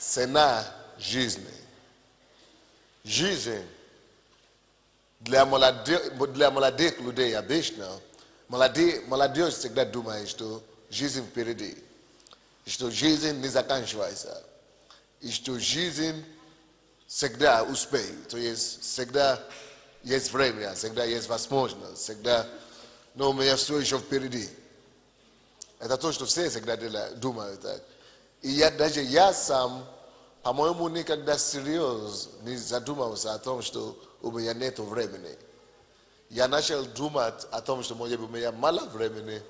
Сена жизни. Жизнь для молодых людей обычно, молодежь всегда думает, что жизнь впереди, что жизнь не заканчивается, и что жизнь всегда успеет, то есть всегда есть время, всегда есть возможность, всегда, но у меня все еще впереди. Это то, что все всегда думают так. И даже я сам, по-моему, никогда всерьез не задумался о том, что у меня нет времени. Я начал думать о том, что, может быть, у меня мало времени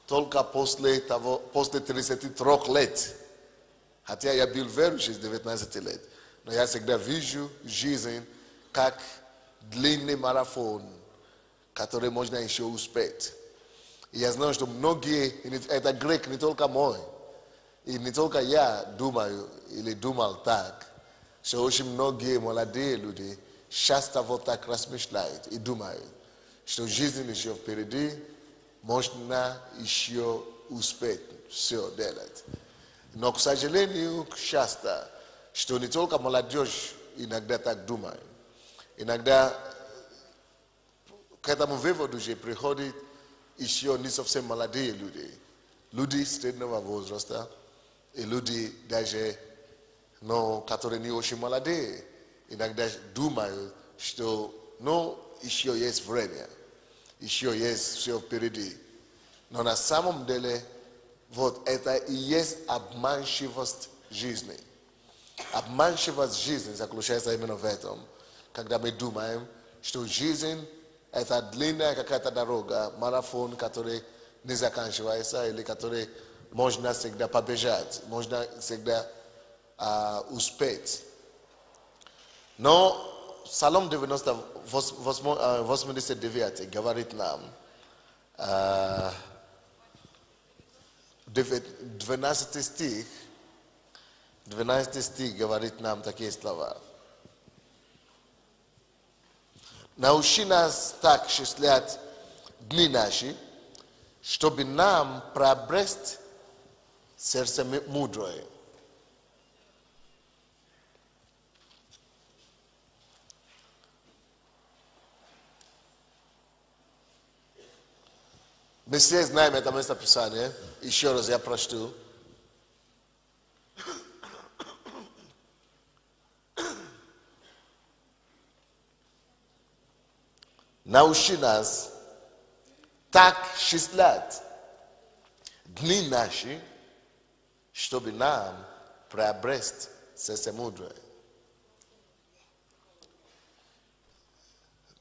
только после 33 лет. Хотя я был верующий с 19 лет. Но я всегда вижу жизнь как длинный марафон, который можно еще успеть. И я знаю, что многие, это грех не только мой, и не только я думаю или думал так, что очень многие молодые люди часто вот так размышляют и думают, что жизнь еще впереди, можно еще успеть все делать. Но, к сожалению, часто, что не только молодежь иногда так думает. Иногда к этому выводу же приходит еще не совсем молодые люди. Люди среднего возраста и люди даже, но которые не очень молодые, иногда думают, что еще есть время, еще есть все впереди. Но на самом деле, вот это и есть обманчивость жизни. Обманчивость жизни заключается именно в этом, когда мы думаем, что жизнь – это длинная какая-то дорога, марафон, который не заканчивается, или который можно всегда побежать, можно всегда успеть. Но Псалом 89 говорит нам, 12 стих говорит нам такие слова. Научи нас так счислять дни наши, чтобы нам приобрести сердце мудрое. Мы все знаем это местописание. Еще раз я прочту. Научи нас так счислять дни наши, чтобы нам приобрести сердце мудрое.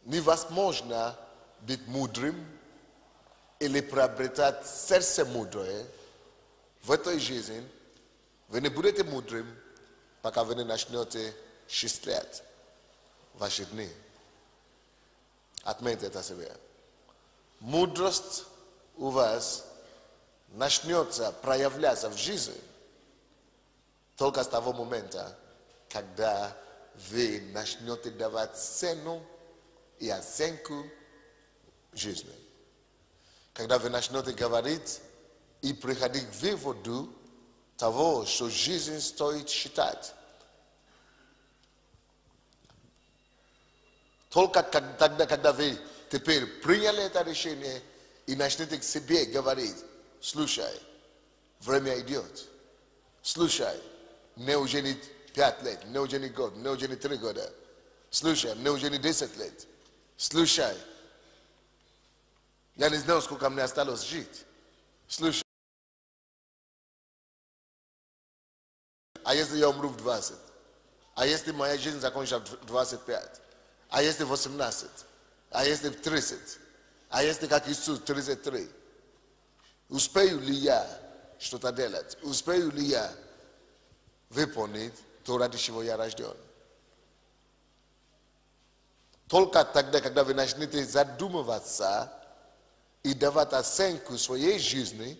Невозможно быть мудрым или приобретать сердце мудрое в этой жизни. Вы не будете мудрым, пока вы не начнете счислять ваши дни. Отметьте это себе. Мудрость у вас начнется проявляться в жизни только с того момента, когда вы начнете давать цену и оценку жизни. Когда вы начнете говорить и приходить к выводу того, что жизнь стоит считать. Только тогда, когда вы теперь приняли это решение и начнете к себе говорить, слушай, время идет. Слушай, мне уже не 5 лет, мне уже не год, мне уже не 3 года. Слушай, мне уже не 10 лет. Слушай, я не знаю, сколько мне осталось жить. Слушай, а если я умру в 20? А если моя жизнь закончится в 25? А если 18? А если 30? А если как Иисус 33? Успею ли я что-то делать? Успею ли я выполнить то, ради чего я рожден? Только тогда, когда вы начнете задумываться и давать оценку своей жизни,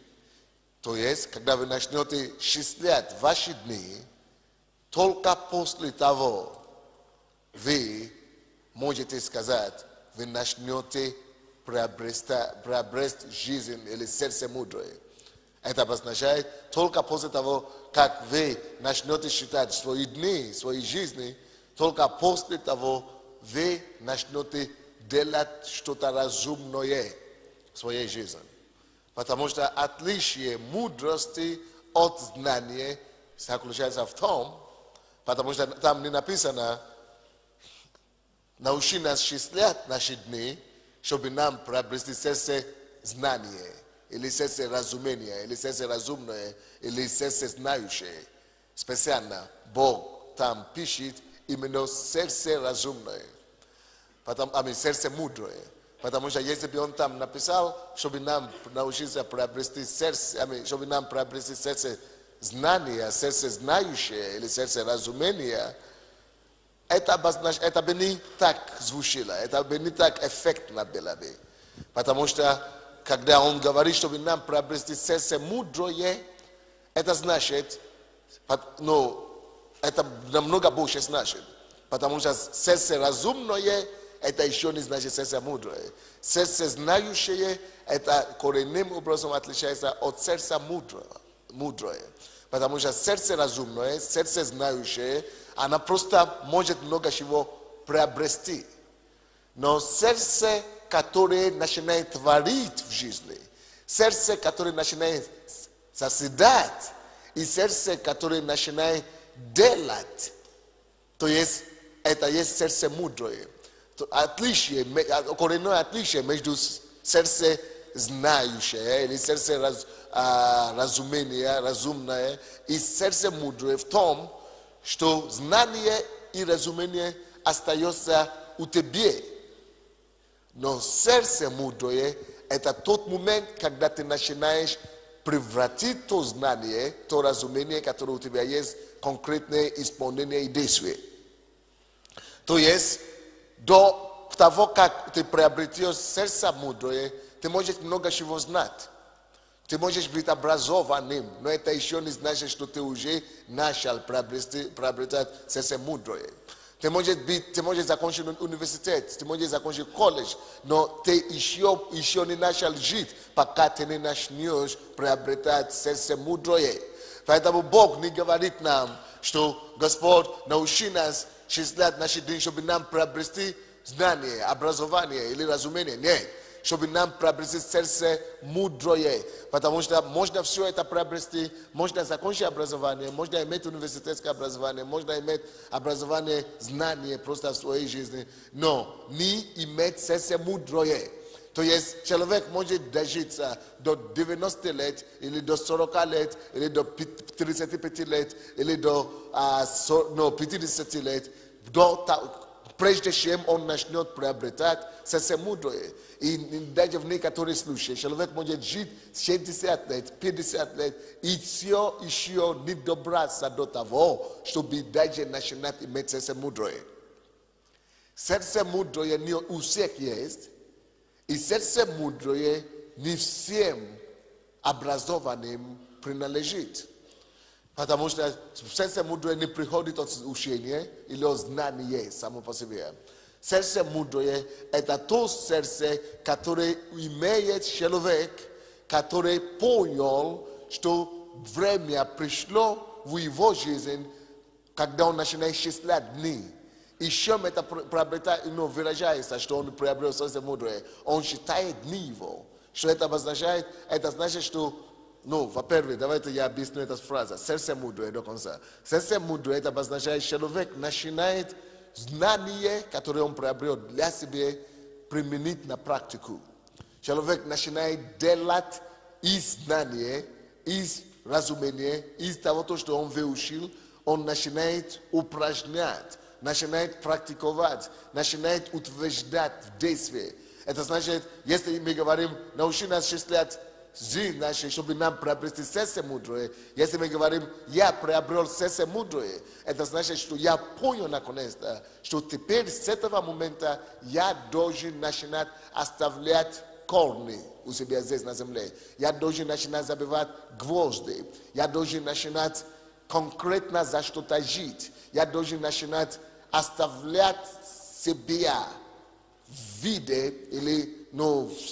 то есть, когда вы начнете счислять ваши дни, только после того вы можете сказать, вы начнете приобрести жизнь или сердце мудрое. Это обозначает, только после того, как вы начнете считать свои дни, свои жизни, только после того вы начнете делать что-то разумное в своей жизни. Потому что отличие мудрости от знания заключается в том, потому что там не написано, научи нас счислять наши дни, чтобы нам приобрести сердце знания, или сердце разумения, или сердце разумное, или сердце знающее. Специально Бог там пишет именно сердце разумное, сердце мудрое. Потому что если бы он там написал, чтобы нам научиться приобрести сердце, чтобы нам приобрести сердце знания, сердце знающее, или сердце разумения, это бы не так звучало, это бы не так эффектно было бы. Потому что, когда он говорит, чтобы нам приобрести сердце мудрое, это значит, это намного больше значит. Потому что сердце разумное, это еще не значит сердце мудрое. Сердце знающее, это коренным образом отличается от сердца мудрое. Потому что сердце разумное, сердце знающее, она просто может много чего приобрести. Но сердце, которое начинает творить в жизни, сердце, которое начинает созидать, и сердце, которое начинает делать, то есть это есть сердце мудрое. Отличие, коренное отличие между сердцем знающее или сердце разумения, разумное и сердце мудрое в том, что знание и разумение остается у тебя. Но сердце мудрое – это тот момент, когда ты начинаешь превратить то знание, то разумение, которое у тебя есть, конкретное исполнение и действие. То есть, до того, как ты приобретешь сердце мудрое, ты можешь много чего знать. Ты можешь быть образованным, но это еще не значит, что ты уже начал приобретать сердце мудрое. Ты можешь закончить университет, ты можешь закончить колледж, но ты еще не начал жить, пока ты не начнешь приобретать сердце мудрое. Поэтому Бог не говорит нам, что Господь научи нас счислять наши дни, чтобы нам приобрести знание, образование или разумение. Нет, чтобы нам приобрести сердце мудрое. Потому что можно все это приобрести, можно закончить образование, можно иметь университетское образование, можно иметь образование, знание просто в своей жизни, но не иметь сердце мудрое. То есть человек может дожить до 90 лет, или до 40 лет, или до 35 лет, или до 50 лет, прежде чем он начнет приобретать сердце мудрое. И даже в некоторых случаях человек может жить 60 лет, 50 лет, и все еще не добраться до того, чтобы даже начинать иметь сердце мудрое. Сердце мудрое не у всех есть, и сердце мудрое не всем образованным принадлежит. Потому что сердце мудрое не приходит от учения или от знания само по себе. Сердце мудрое – это то сердце, которое имеет человек, который понял, что время пришло в его жизнь, когда он начинает счислять дни. И чем это выражается, что он приобрел сердце мудрое? Он считает дни его. Что это обозначает? Это значит, что во-первых, давайте я объясню эту фразу. Сердце мудрое до конца. Сердце мудрое это обозначает, человек начинает знание, которое он приобрел для себя, применить на практику. Человек начинает делать из знания, из разумения, из того, что он выучил, он начинает упражнять, начинает практиковать, начинает утверждать в действии. Это значит, если мы говорим, научи нас счислять жизнь наша, чтобы нам приобрести сердце мудрое. Если мы говорим, я приобрел сердце мудрое, это значит, что я понял наконец-то, что теперь с этого момента я должен начинать оставлять корни у себя здесь на земле. Я должен начинать забивать гвозди. Я должен начинать конкретно за что-то жить. Я должен начинать оставлять себя в виде или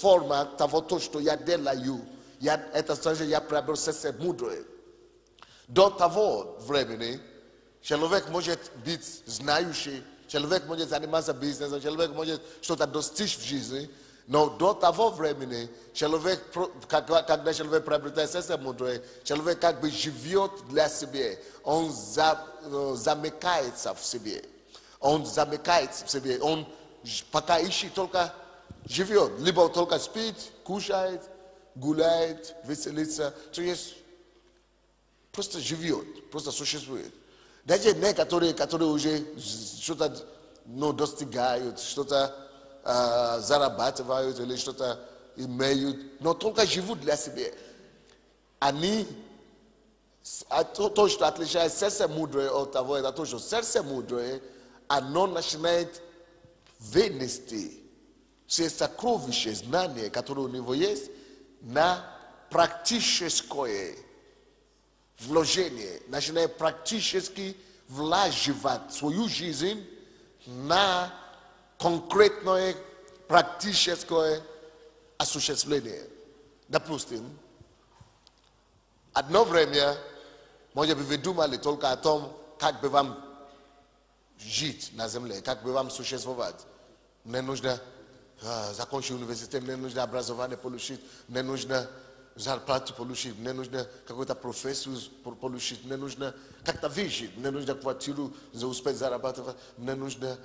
форма того, что я делаю. это тоже я приобрел сердце мудрое. До того времени человек может быть знающий, человек может заниматься бизнесом, человек может что-то достичь в жизни, но до того времени человек, когда человек приобретает сердце мудрое, человек как бы живет для себя, он замыкается в себе. Он замыкается в себе, он пока ищет только живет, либо только спит, кушает, гуляет, веселится, то есть просто живет, просто существует. Даже некоторые, которые уже что-то достигают, что-то зарабатывают или что-то имеют, но только живут для себя. Они, то, что отличает сердце мудрое от того, это то, что сердце мудрое, оно начинает вынести все сокровища, знания, которые у него есть, на практическое вложение, начинает практически влаживать свою жизнь на конкретное практическое осуществление. Допустим, одно время, может быть, вы думали только о том, как бы вам жить на земле, как бы вам существовать. Мне нужно закончить университет, мне нужно образование получить, мне нужно зарплату получить, мне нужно какую-то профессию получить, мне нужно как-то выжить, мне нужно квартиру успеть зарабатывать, мне нужно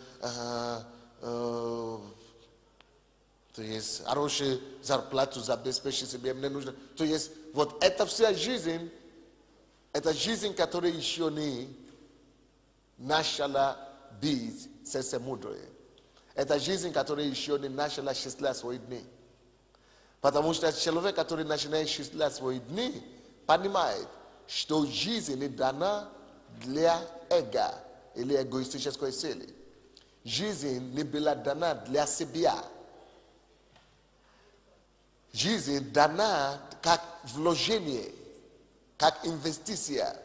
то есть хорошую зарплату обеспечить себе, мне нужно. То есть вот эта вся жизнь, это жизнь, которая еще не начала быть сердце мудрое. Это жизнь, которая еще не начала счислять свои дни. Потому что человек, который начинает счислять свои дни, понимает, что жизнь не дана для эго или эгоистической цели. Жизнь не была дана для себя. Жизнь дана как вложение, как инвестиция.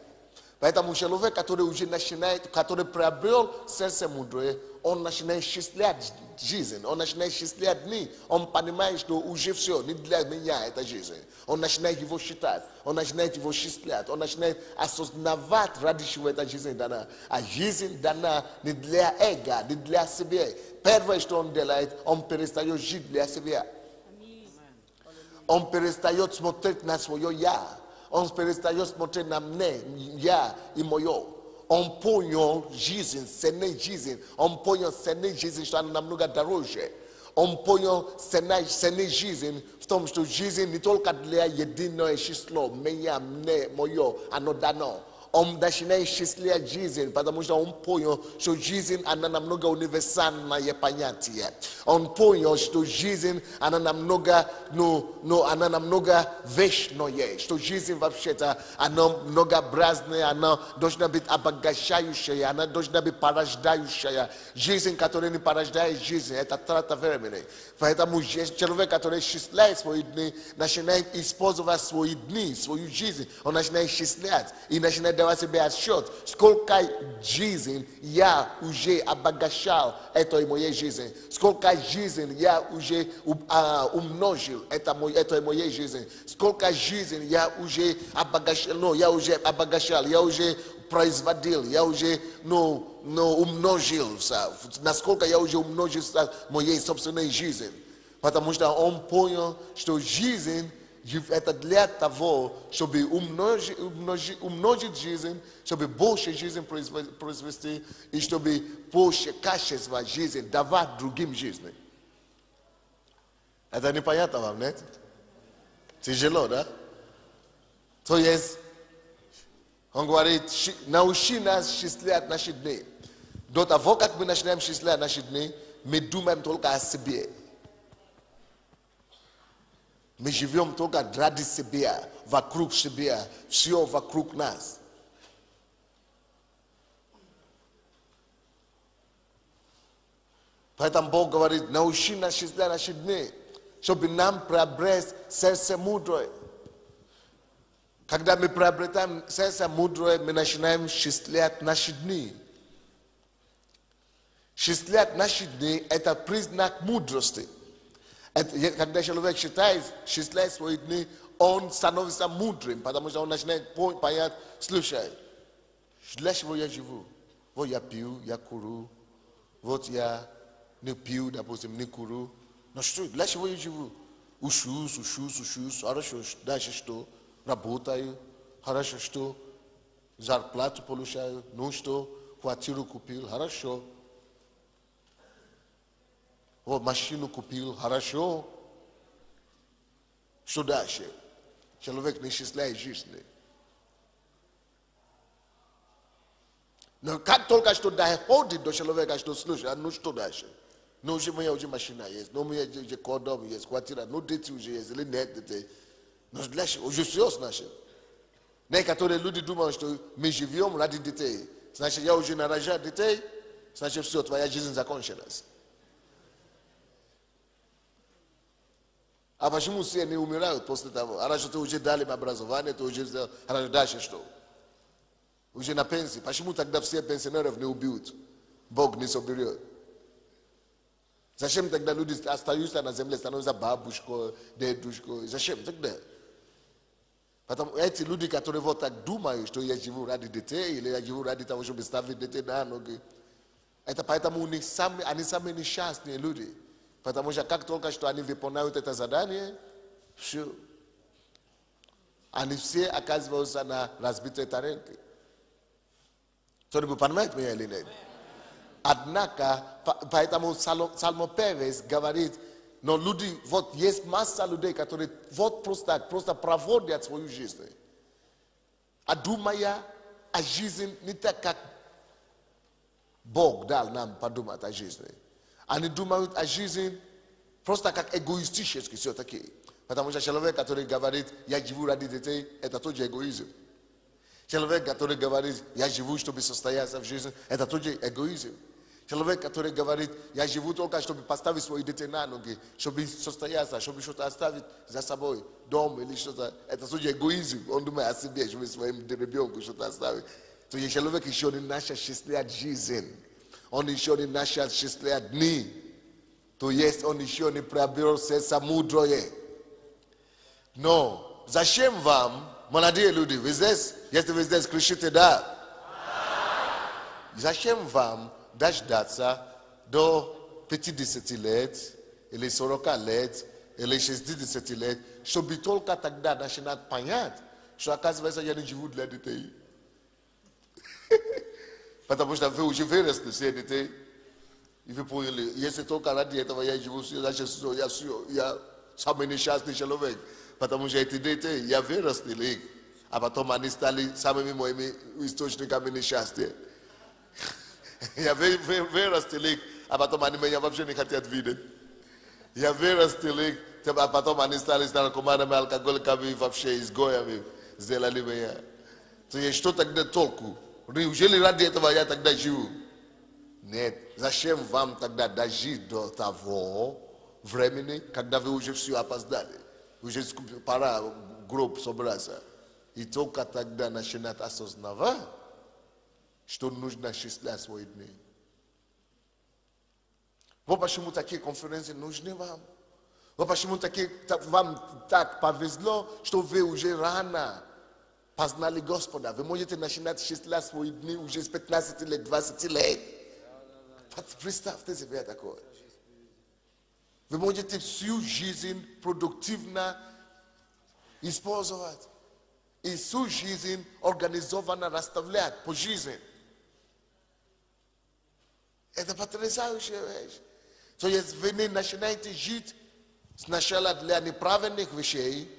Поэтому человек, который уже начинает, который приобрел сердце мудрое, он начинает счислять жизнь, он начинает счислять дни, он понимает, что уже все, не для меня эта жизнь. Он начинает его считать, он начинает его счислять, он начинает осознавать, ради чего эта жизнь дана. А жизнь дана не для эго, не для себя. Первое, что он делает, он перестает жить для себя. Он перестает смотреть на свое «я». Он перестает смотреть на мне, я и мое. Он понял жизнь, ценить жизнь. Он понял ценить жизнь, что она намного дороже. Он понял ценить жизнь в том, что жизнь не только для единого числа, меня, мне, мое, оно дано. Он начинает счислять жизнь, потому что он понял, что жизнь, она намного универсальное понятие. Он понял, что жизнь, она намного, она намного вечная, что жизнь вообще-то, она многообразная, она должна быть обогащающая, она должна быть порождающая. Жизнь, которая не порождает жизнь, это трата времени. Поэтому человек, который счисляет свои дни, начинает использовать свои дни, свою жизнь, он начинает счислять и начинает давать себе отсчет, сколько жизней я уже обогащал этой моей жизни, сколько жизней я уже умножил этой моей жизни, сколько жизней я уже обогащал, я уже производил, я уже умножился, насколько я уже умножился моей собственной жизни. Потому что он понял, что жизнь это для того, чтобы умножить жизнь, чтобы больше жизнь произвести, и чтобы больше качества жизни давать другим жизни. Это непонятно вам, нет? Тяжело, да? То есть, он говорит, научи нас счислять наши дни. До того, как мы начинаем счислять наши дни, мы думаем только о себе. Мы живем только ради себя, вокруг себя, все вокруг нас. Поэтому Бог говорит, научи нас счислять наши дни, чтобы нам приобрести сердце мудрое. Когда мы приобретаем сердце мудрое, мы начинаем счислять наши дни. Счислять наши дни – это признак мудрости. Когда человек считает свои дни, он становится мудрым, потому что он начинает понять, слушай, для чего я живу? Вот я пью, я курю, вот я не пью, допустим, не курю. Но что, для чего я живу? Учусь, хорошо, дальше что? Работаю, хорошо, что? Зарплату получаю, ну что? Квартиру купил, хорошо. Вот машину купил, хорошо. Что дальше? Человек не счастливый жизни. Но как только что доходит до человека, что слушай, ну что дальше? Ну уже у меня уже машина есть, ну у меня уже дом есть, квартира, ну дети уже есть, или нет детей. Но дальше уже все значит. Некоторые люди думают, что мы живем ради детей. Значит, я уже нарожаю детей, значит все, твоя жизнь закончилась. А почему все не умирают после того? А что ты уже дали им образование, ты уже сделал, а дальше что? Уже на пенсии. Почему тогда все пенсионеров не убьют? Бог не соберет. Зачем тогда люди остаются на земле, становятся бабушкой, дедушкой? Зачем тогда? Потому эти люди, которые вот так думают, что я живу ради детей, или я живу ради того, чтобы ставить детей на ноги, это поэтому они сами несчастные люди. Потому что как только что они выполняют это задание, все. Они все оказываются на разбитой тарелке. Кто-нибудь понимает меня или нет? Однако, поэтому Псалмопевец говорит, но люди, вот есть масса людей, которые вот просто проводят свою жизнь. А думая о жизни не так, как Бог дал нам подумать о жизни. Они думают о жизни просто как эгоистически все-таки. Потому что человек, который говорит, я живу ради детей, это тоже эгоизм. Человек, который говорит, я живу, чтобы состояться в жизни, это тоже эгоизм. Человек, который говорит, я живу только, чтобы поставить свои детей на ноги, чтобы состояться, чтобы что-то оставить за собой, дом или что-то, это тоже эгоизм. Он думает о себе, чтобы своим ребенку что-то оставить. То есть человек еще не начал счастливая жизнь. Он еще не начал счастливые дни. То есть он еще не приобрел сердце мудрое. Но зачем вам, молодые люди, вы здесь, если вы здесь кричите «да», зачем вам дождаться до 50 лет, или 40 лет, или 60 лет, чтобы только тогда начинать понять, что оказывается я не живу для детей. Потому что вы уже выросли, все детей, и вы поняли, если только ради этого я живу, значит я самый несчастный человек. Потому что эти дети, я вырастил их, а потом они стали самыми моими источниками несчастья. Я вырастил их, а потом они меня вообще не хотят видеть. Я вырастил их, а потом они стали наркоманами, алкоголиками, вообще изгоями, сделали меня. То есть что тогда толку? Неужели ради этого я тогда живу? Нет. Зачем вам тогда дожить до того времени, когда вы уже все опоздали? Уже пора гроб собраться. И только тогда начинать осознавать, что нужно считать свои дни. Вот почему такие конференции нужны вам. Вот почему вам так повезло, что вы уже рано познали Господа. Вы можете начинать считать свои дни уже с 15 лет, 20 лет. Представьте себе такое. Вы можете всю жизнь продуктивно использовать. И всю жизнь организованно расставлять по жизни. Это потрясающая вещь. То есть вы не начинаете жить сначала для неправильных вещей,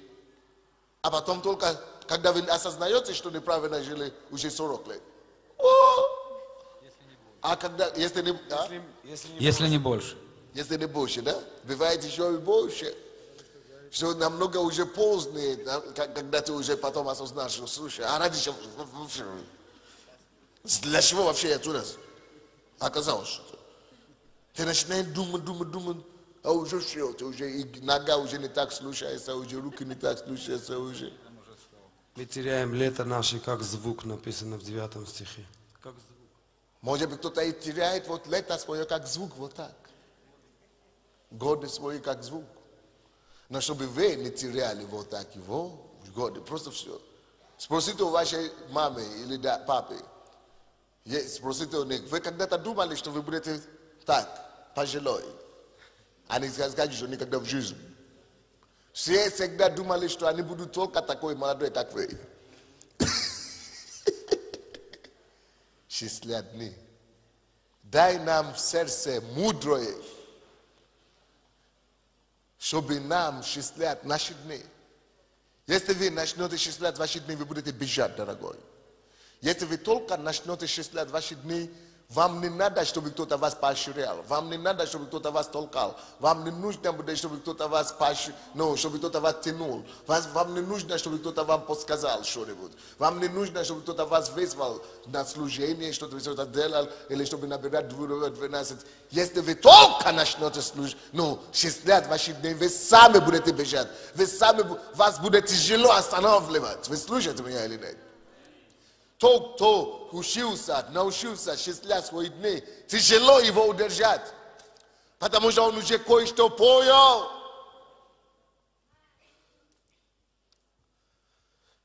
а потом только, когда вы осознаете, что неправильно жили, уже 40 лет. А когда, если не больше. Если не больше, да? Бывает еще и больше. Что намного уже позднее, когда ты уже потом осознаешь, что слушай, а ради чего? Для чего вообще я туда оказалось? Что ты начинаешь думать, а уже все, ты уже и нога уже не так слушается, уже руки не так слушаются уже. Мы теряем лето наше, как звук, написано в 9 стихе. Как звук. Может быть, кто-то и теряет вот лето свое, как звук, вот так. Годы свои, как звук. Но чтобы вы не теряли вот так его в годы. Просто все. Спросите у вашей мамы или папы. Спросите у них, вы когда-то думали, что вы будете так, пожилой? Они скажут, что никогда в жизни. Все всегда думали, что они будут только такой молодой, как вы. 60 дней. Дай нам в сердце мудрое, чтобы нам счислять наши дни. Если вы начнете счислять ваши дни, вы будете бежать, дорогой. Если вы только начнете счислять ваши дни, вам не надо, чтобы кто-то вас поощрял. Вам не надо, чтобы кто-то вас толкал. Вам не нужно будет, чтобы кто-то вас чтобы кто-то вас тянул. Вам не нужно, чтобы кто-то вам подсказал что-нибудь. Вам не нужно, чтобы кто-то вас вызвал на служение, что-то что-то делал, или чтобы набирать 12. Если вы только начнете счислять ваши дни, вы сами будете бежать. Вы сами, вас будет тяжело останавливать. Вы слушаете меня или нет? Тот, кто научился счислять свои дни, тяжело его удержать. Потому что он уже кое-что понял.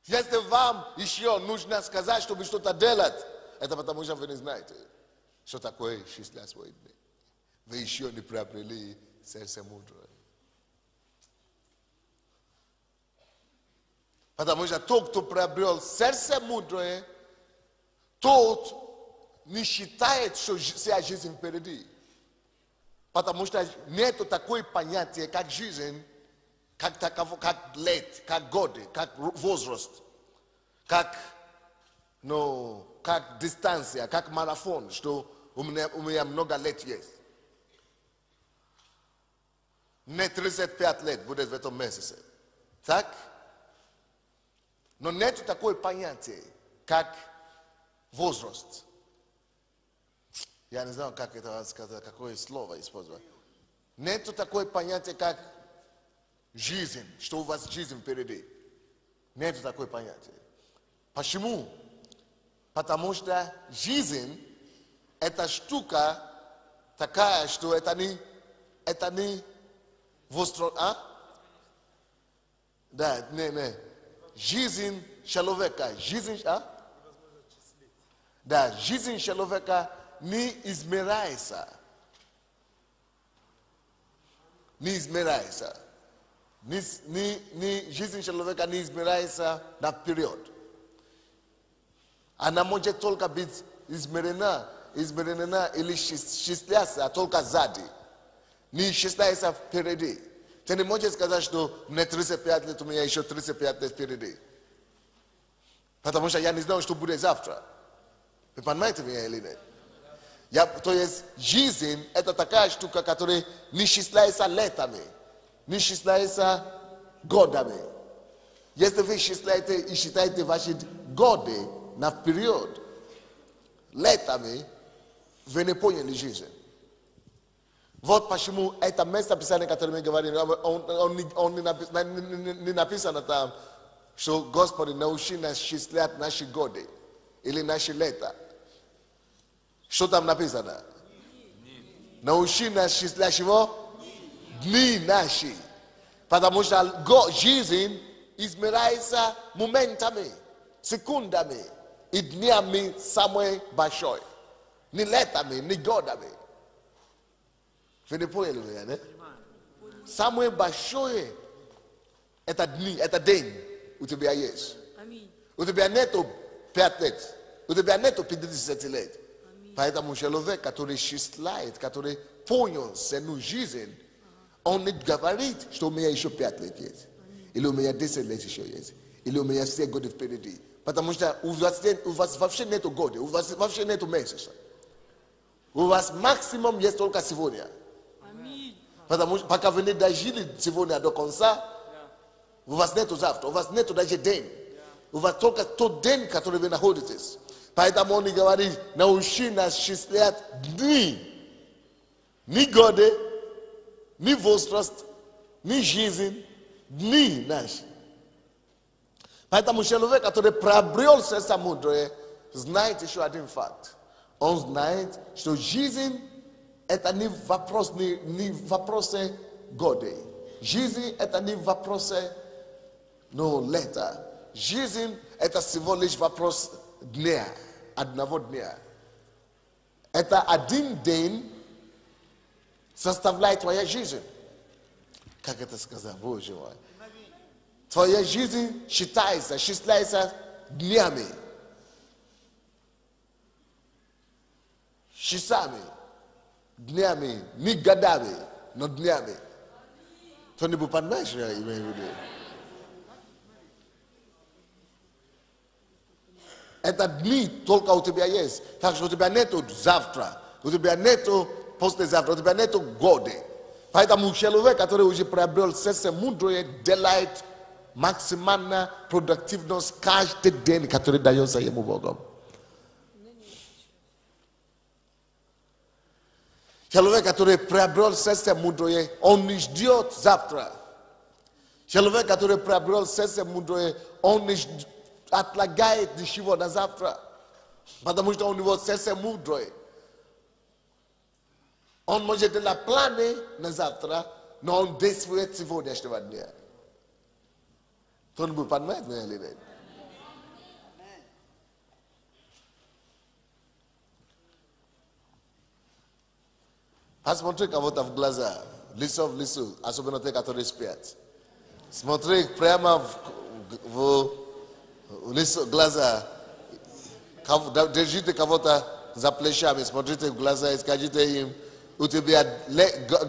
Если вам еще нужно сказать, чтобы что-то делать, это потому что вы не знаете, что такое счислять свои дни. Вы еще не приобрели сердце мудрое. Потому что тот, кто приобрел сердце мудрое, тот не считает, что вся жизнь впереди. Потому что нет такой понятия, как жизнь, как лет, как годы, как возраст, как дистанция, как марафон, что у меня много лет есть. Мне 35 лет будет в этом месяце. Так? Но нет такой понятия, как возраст. Я не знаю, как это сказать, какое слово использовать. Нет такое понятие, как жизнь, что у вас жизнь впереди. Нет такое понятие. Почему? Потому что жизнь – это штука такая, что это не возраст. Да, не. Жизнь человека, да, жизнь человека не измеряется. Не измеряется. Жизнь человека не измеряется наперед. Она может только быть измерена или счисляться только сзади. Не счисляется впереди. Ты не можешь сказать, что мне 35 лет, у меня еще 35 лет впереди. Потому что я не знаю, что будет завтра. Вы понимаете меня или нет? То есть жизнь – это такая штука, которая не счисляется летами, не счисляется годами. Если вы счисляете и считаете ваши годы наперед летами, вы не поняли жизнь. Вот почему это место Писания, которое мы говорим, он не написано там, что Господь научи нас счислять наши годы или наши лета. Что там написано? Научи нас счислять чего? Дни наши. Потому что жизнь измеряется моментами, секундами и днями самой большой. Не летами, не годами. Вы не поняли меня, не? Самое большое это дни, это день у тебя есть. У тебя нету 5 лет, у тебя нету 50 лет. Поэтому человек, который считает, который понял цену жизни, он не говорит, что у меня еще 5 лет есть. Или у меня 10 лет еще есть. Или у меня все годы впереди. Потому что у вас вообще нету года, у вас вообще нету месяца. У вас максимум есть только сегодня. Потому что пока вы не дожили сегодня до конца, у вас нету завтра, у вас нету даже день. У вас только тот день, который вы находитесь. Поэтому он и говорит, научи нас счислять дни. Ни годы, ни возраст, ни жизнь, дни наши. Поэтому человек, который приобрел сердце мудрое, знает еще один факт. Он знает, что жизнь это не вопрос года. Жизнь – это не вопросы, но лета. Жизнь – это всего лишь вопрос дня, одного дня. Это один день составляет твоя жизнь. Как это сказать, Боже мой? Твоя жизнь считается днями, часами, днями, не годами, но днями. Кто-нибудь понимает, что я имею в виду? Это дни только у тебя есть. Так что у тебя нету завтра, у тебя нету послезавтра, у тебя нету года. Поэтому человек, который уже приобрел сердце мудрое, делает максимальную продуктивность каждый день, который дается ему Богом. Человек, который приобрел сердце мудрое, он не ждет завтра. Человек, который приобрел сердце мудрое, он не отлагает ничего на завтра. Потому что у него сердце мудрое. Он может делать планы на завтра, но он действует сегодняшнего дня. Кто-нибудь понимает меня или нет? Посмотри кого-то в глаза, лицо в лицо, особенно те, которые спят. Смотри прямо в лицо, глаза. Держите кого-то за плечами, смотрите в глаза и скажите им, у тебя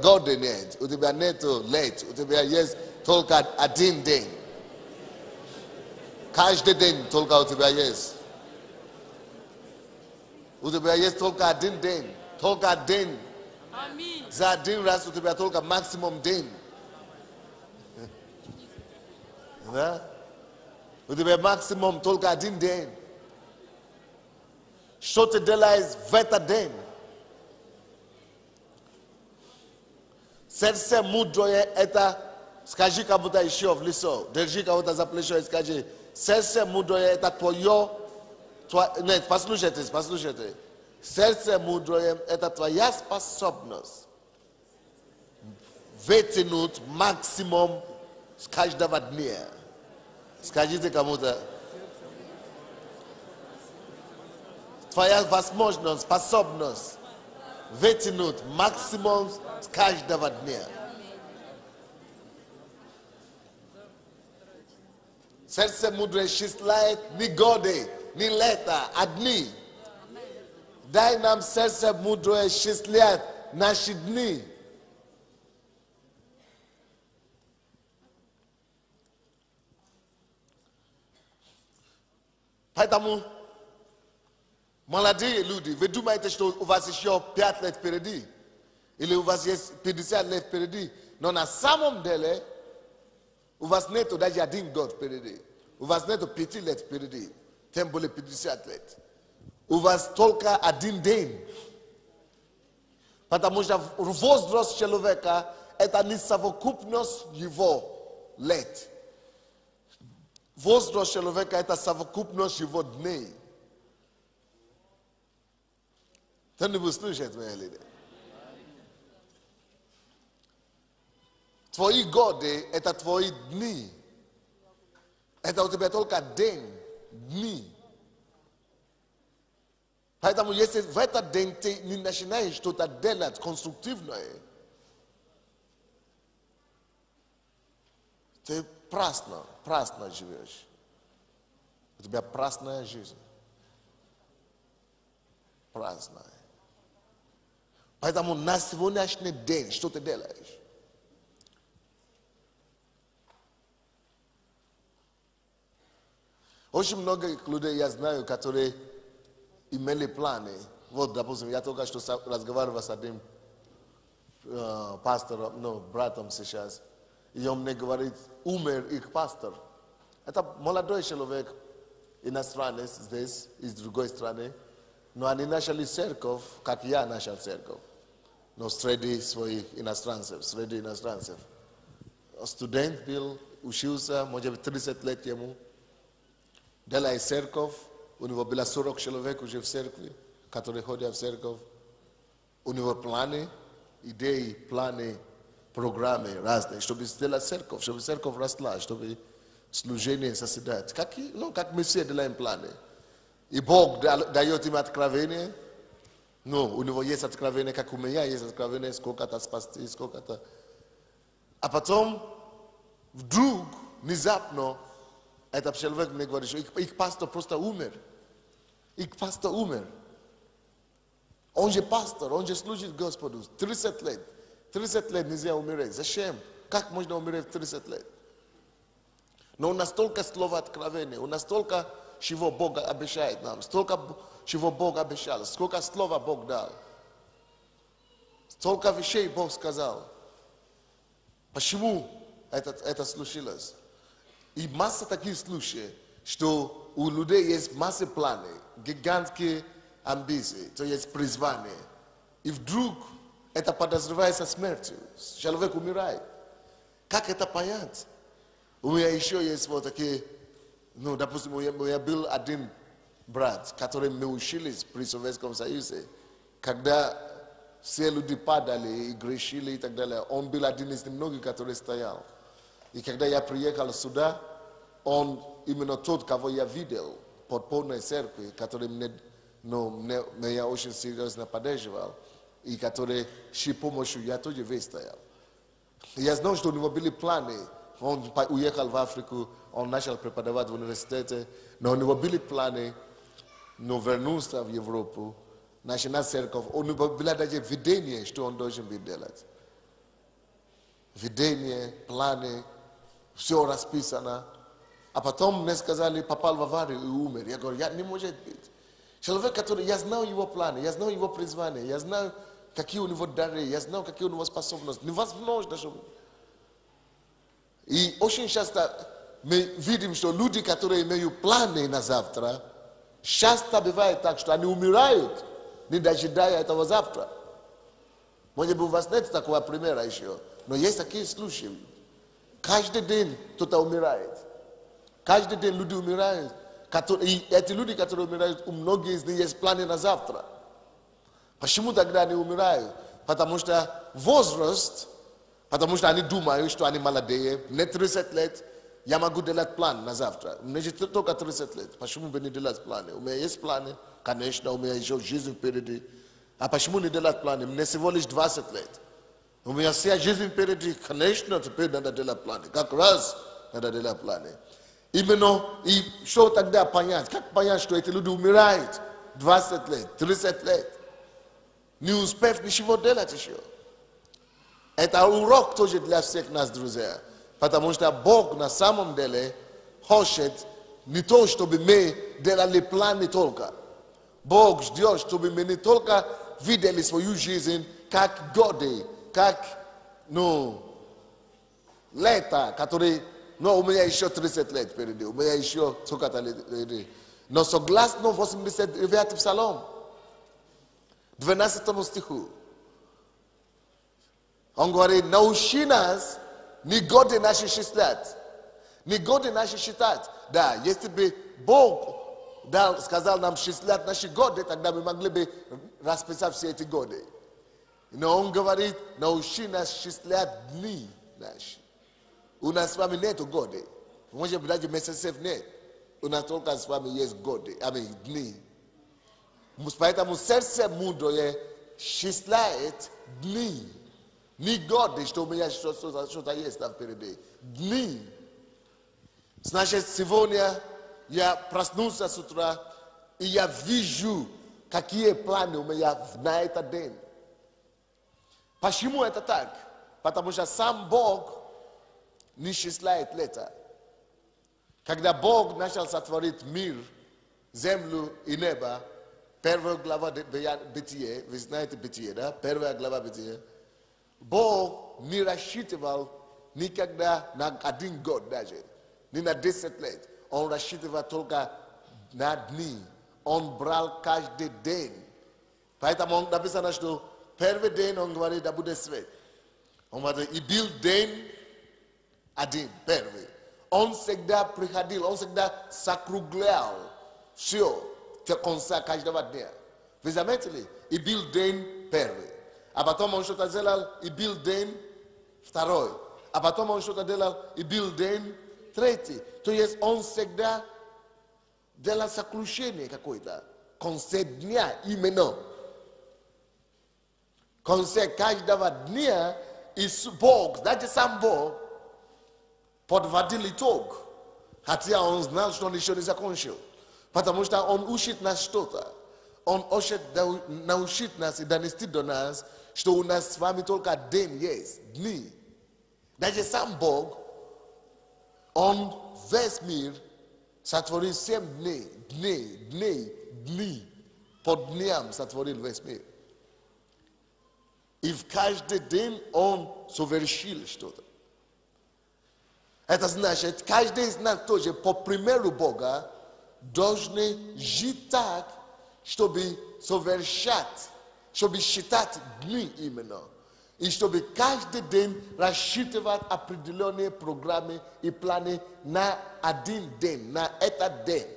года нет, у тебя нету лет, у тебя есть только один день. Каждый день только у тебя есть. У тебя есть только один день, только день. За один раз у тебя только максимум день. Да? У тебя максимум только один день. Что ты делаешь в этот день? Сердце мудрое это, скажи кому-то еще в лицо, держи кого-то за плечо и скажи, сердце мудрое это твое, нет, послушайте. Сердце мудрое это твоя способность вытянуть максимум с каждого дня. Скажите кому-то. Твоя возможность, способность вытянуть максимум с каждого дня. Сердце мудрое считает не годы, не лета, а дни. Дай нам сердце мудрое считать наши дни. Поэтому, молодые люди, вы думаете, что у вас еще 5 лет впереди? Или у вас есть 50 лет впереди? Но на самом деле, у вас нету даже 1 год впереди. У вас нету 5 лет впереди. Тем более 50 лет. У вас только 1 день. Потому что возраст человека это не совокупность его лет. Возраст человека это совокупность его дней. Кто-нибудь слушает меня или нет? Твои годы это твои дни. Это у тебя только день, дни. Поэтому если в этот день ты не начинаешь что-то делать конструктивное, ты праздно живешь. У тебя праздная жизнь. Праздная. Поэтому на сегодняшний день что ты делаешь? Очень много людей я знаю, которые имели планы. Вот, допустим, я только что разговаривал с одним пастором, братом сейчас. И он мне говорит, умер их пастор. Это молодой человек, иностранец здесь, из другой страны. Но они начали церковь, как я начал церковь. Но среди своих иностранцев, Студент был, учился, может быть, 30 лет ему. Делает церковь. У него было 40 человек уже в церкви, которые ходят в церковь. У него планы, идеи, планы programy разные, чтобы сделать церковь, чтобы церковь росла, чтобы служение созидать. Как мы все делаем планы. И Бог дает им откровение. У него есть откровение, как у меня есть откровение, сколько-то спасти, сколько-то. А потом, вдруг, внезапно, этот человек мне говорит, что их пастор просто умер. Их пастор умер. Он же пастор, он же служит Господу. 30 лет. 30 лет нельзя умереть. Зачем? Как можно умереть в 30 лет? Но у нас столько слова откровения, у нас столько чего Бог обещает нам, столько чего Бог обещал, сколько слова Бог дал. Столько вещей Бог сказал. Почему это случилось? И масса таких случаев, что у людей есть масса планов, гигантские амбиции, то есть призвание. И вдруг это подозревается смертью. Человек умирает. Как это понять? У меня еще есть вот такие, допустим, у меня был один брат, который мы учились при Советском Союзе, когда все люди падали и грешили и так далее. Он был один из немногих, который стоял. И когда я приехал сюда, он именно тот, кого я видел под полной церкви, который меня очень серьезно поддерживал, и который с помощью я тоже выстоял. Я знал, что у него были планы. Он уехал в Африку, он начал преподавать в университете, но у него были планы, но вернулся в Европу, начинать церковь. У него было даже видение, что он должен был делать. Видение, планы, все расписано. А потом мне сказали, попал в аварию и умер. Я говорю, не может быть. Человек, который, я знал его планы, я знал его призвание, я знал, какие у него дары, я знал, какие у него способности. Невозможно, чтобы... И очень часто мы видим, что люди, которые имеют планы на завтра, часто бывает так, что они умирают, не дожидая этого завтра. Может быть, у вас нет такого примера еще, но есть такие случаи. Каждый день кто-то умирает. Каждый день люди умирают. И эти люди, которые умирают, у многих из них есть планы на завтра. Почему тогда они умирают? Потому что возраст, потому что они думают, что они молодые. Мне 30 лет, я могу делать план на завтра. Мне же только 30 лет. Почему бы не делать планы? У меня есть планы, конечно, у меня еще жизнь впереди. А почему не делать планы? Мне всего лишь 20 лет. У меня вся жизнь впереди, конечно, теперь надо делать планы. Как раз надо делать планы. Именно, и что тогда понять? Как понять, что эти люди умирают 20 лет, 30 лет, не успев ничего делать еще? Это урок тоже для всех нас, друзья. Потому что Бог на самом деле хочет не то, чтобы мы делали планы только. Бог ждет, чтобы мы не только видели свою жизнь как годы, как, лето, которые... Но у меня еще 30 лет впереди, у меня еще сколько-то лет впереди. Но согласно 89 Псалом, 12 стиху, он говорит, научи нас не годы наши считать. Не годы наши считать. Да, если бы Бог сказал нам считать наши годы, тогда мы могли бы расписать все эти годы. Но он говорит, научи нас считать дни наши. У нас с вами нет годы. Может быть, даже месяцев нет. У нас только с вами есть годы, дни. Поэтому сердце мудрое считает дни. Не годы, что у меня что-то есть там впереди. Дни. Значит, сегодня я проснулся с утра, и я вижу, какие планы у меня на этот день. Почему это так? Потому что сам Бог не считает лето. Когда Бог начал сотворить мир, землю и небо, первая глава Бытия, вы знаете Бытие, да? Первая глава Бытия. Бог не рассчитывал никогда на 1 год даже, не на 10 лет. Он рассчитывал только на дни. Он брал каждый день. Поэтому написано, что первый день он говорит, да будет свет. Он говорит, и был день один, первый. Он всегда приходил, он всегда закруглял все до конца каждого дня. Вы заметили? И был день первый. А потом он что-то сделал, и был день второй. А потом он что-то делал и был день третий. То есть он всегда делал заключение какое-то. Концепт дня именно. Концепт каждого дня и Бог, даже сам Бог, подводил итог. Хотя он знал, что он еще не закончил. Потому что он учит нас что-то. Он хочет научить нас и донести до нас, что у нас с вами только день есть, дни. Даже сам Бог, он весь мир сотворил 7 дней. По дням сотворил весь мир. И в каждый день он совершил что-то. Это значит, каждый из нас тоже по примеру Бога должны жить так, чтобы совершать, чтобы считать дни именно. И чтобы каждый день рассчитывать определенные программы и планы на один день, на этот день.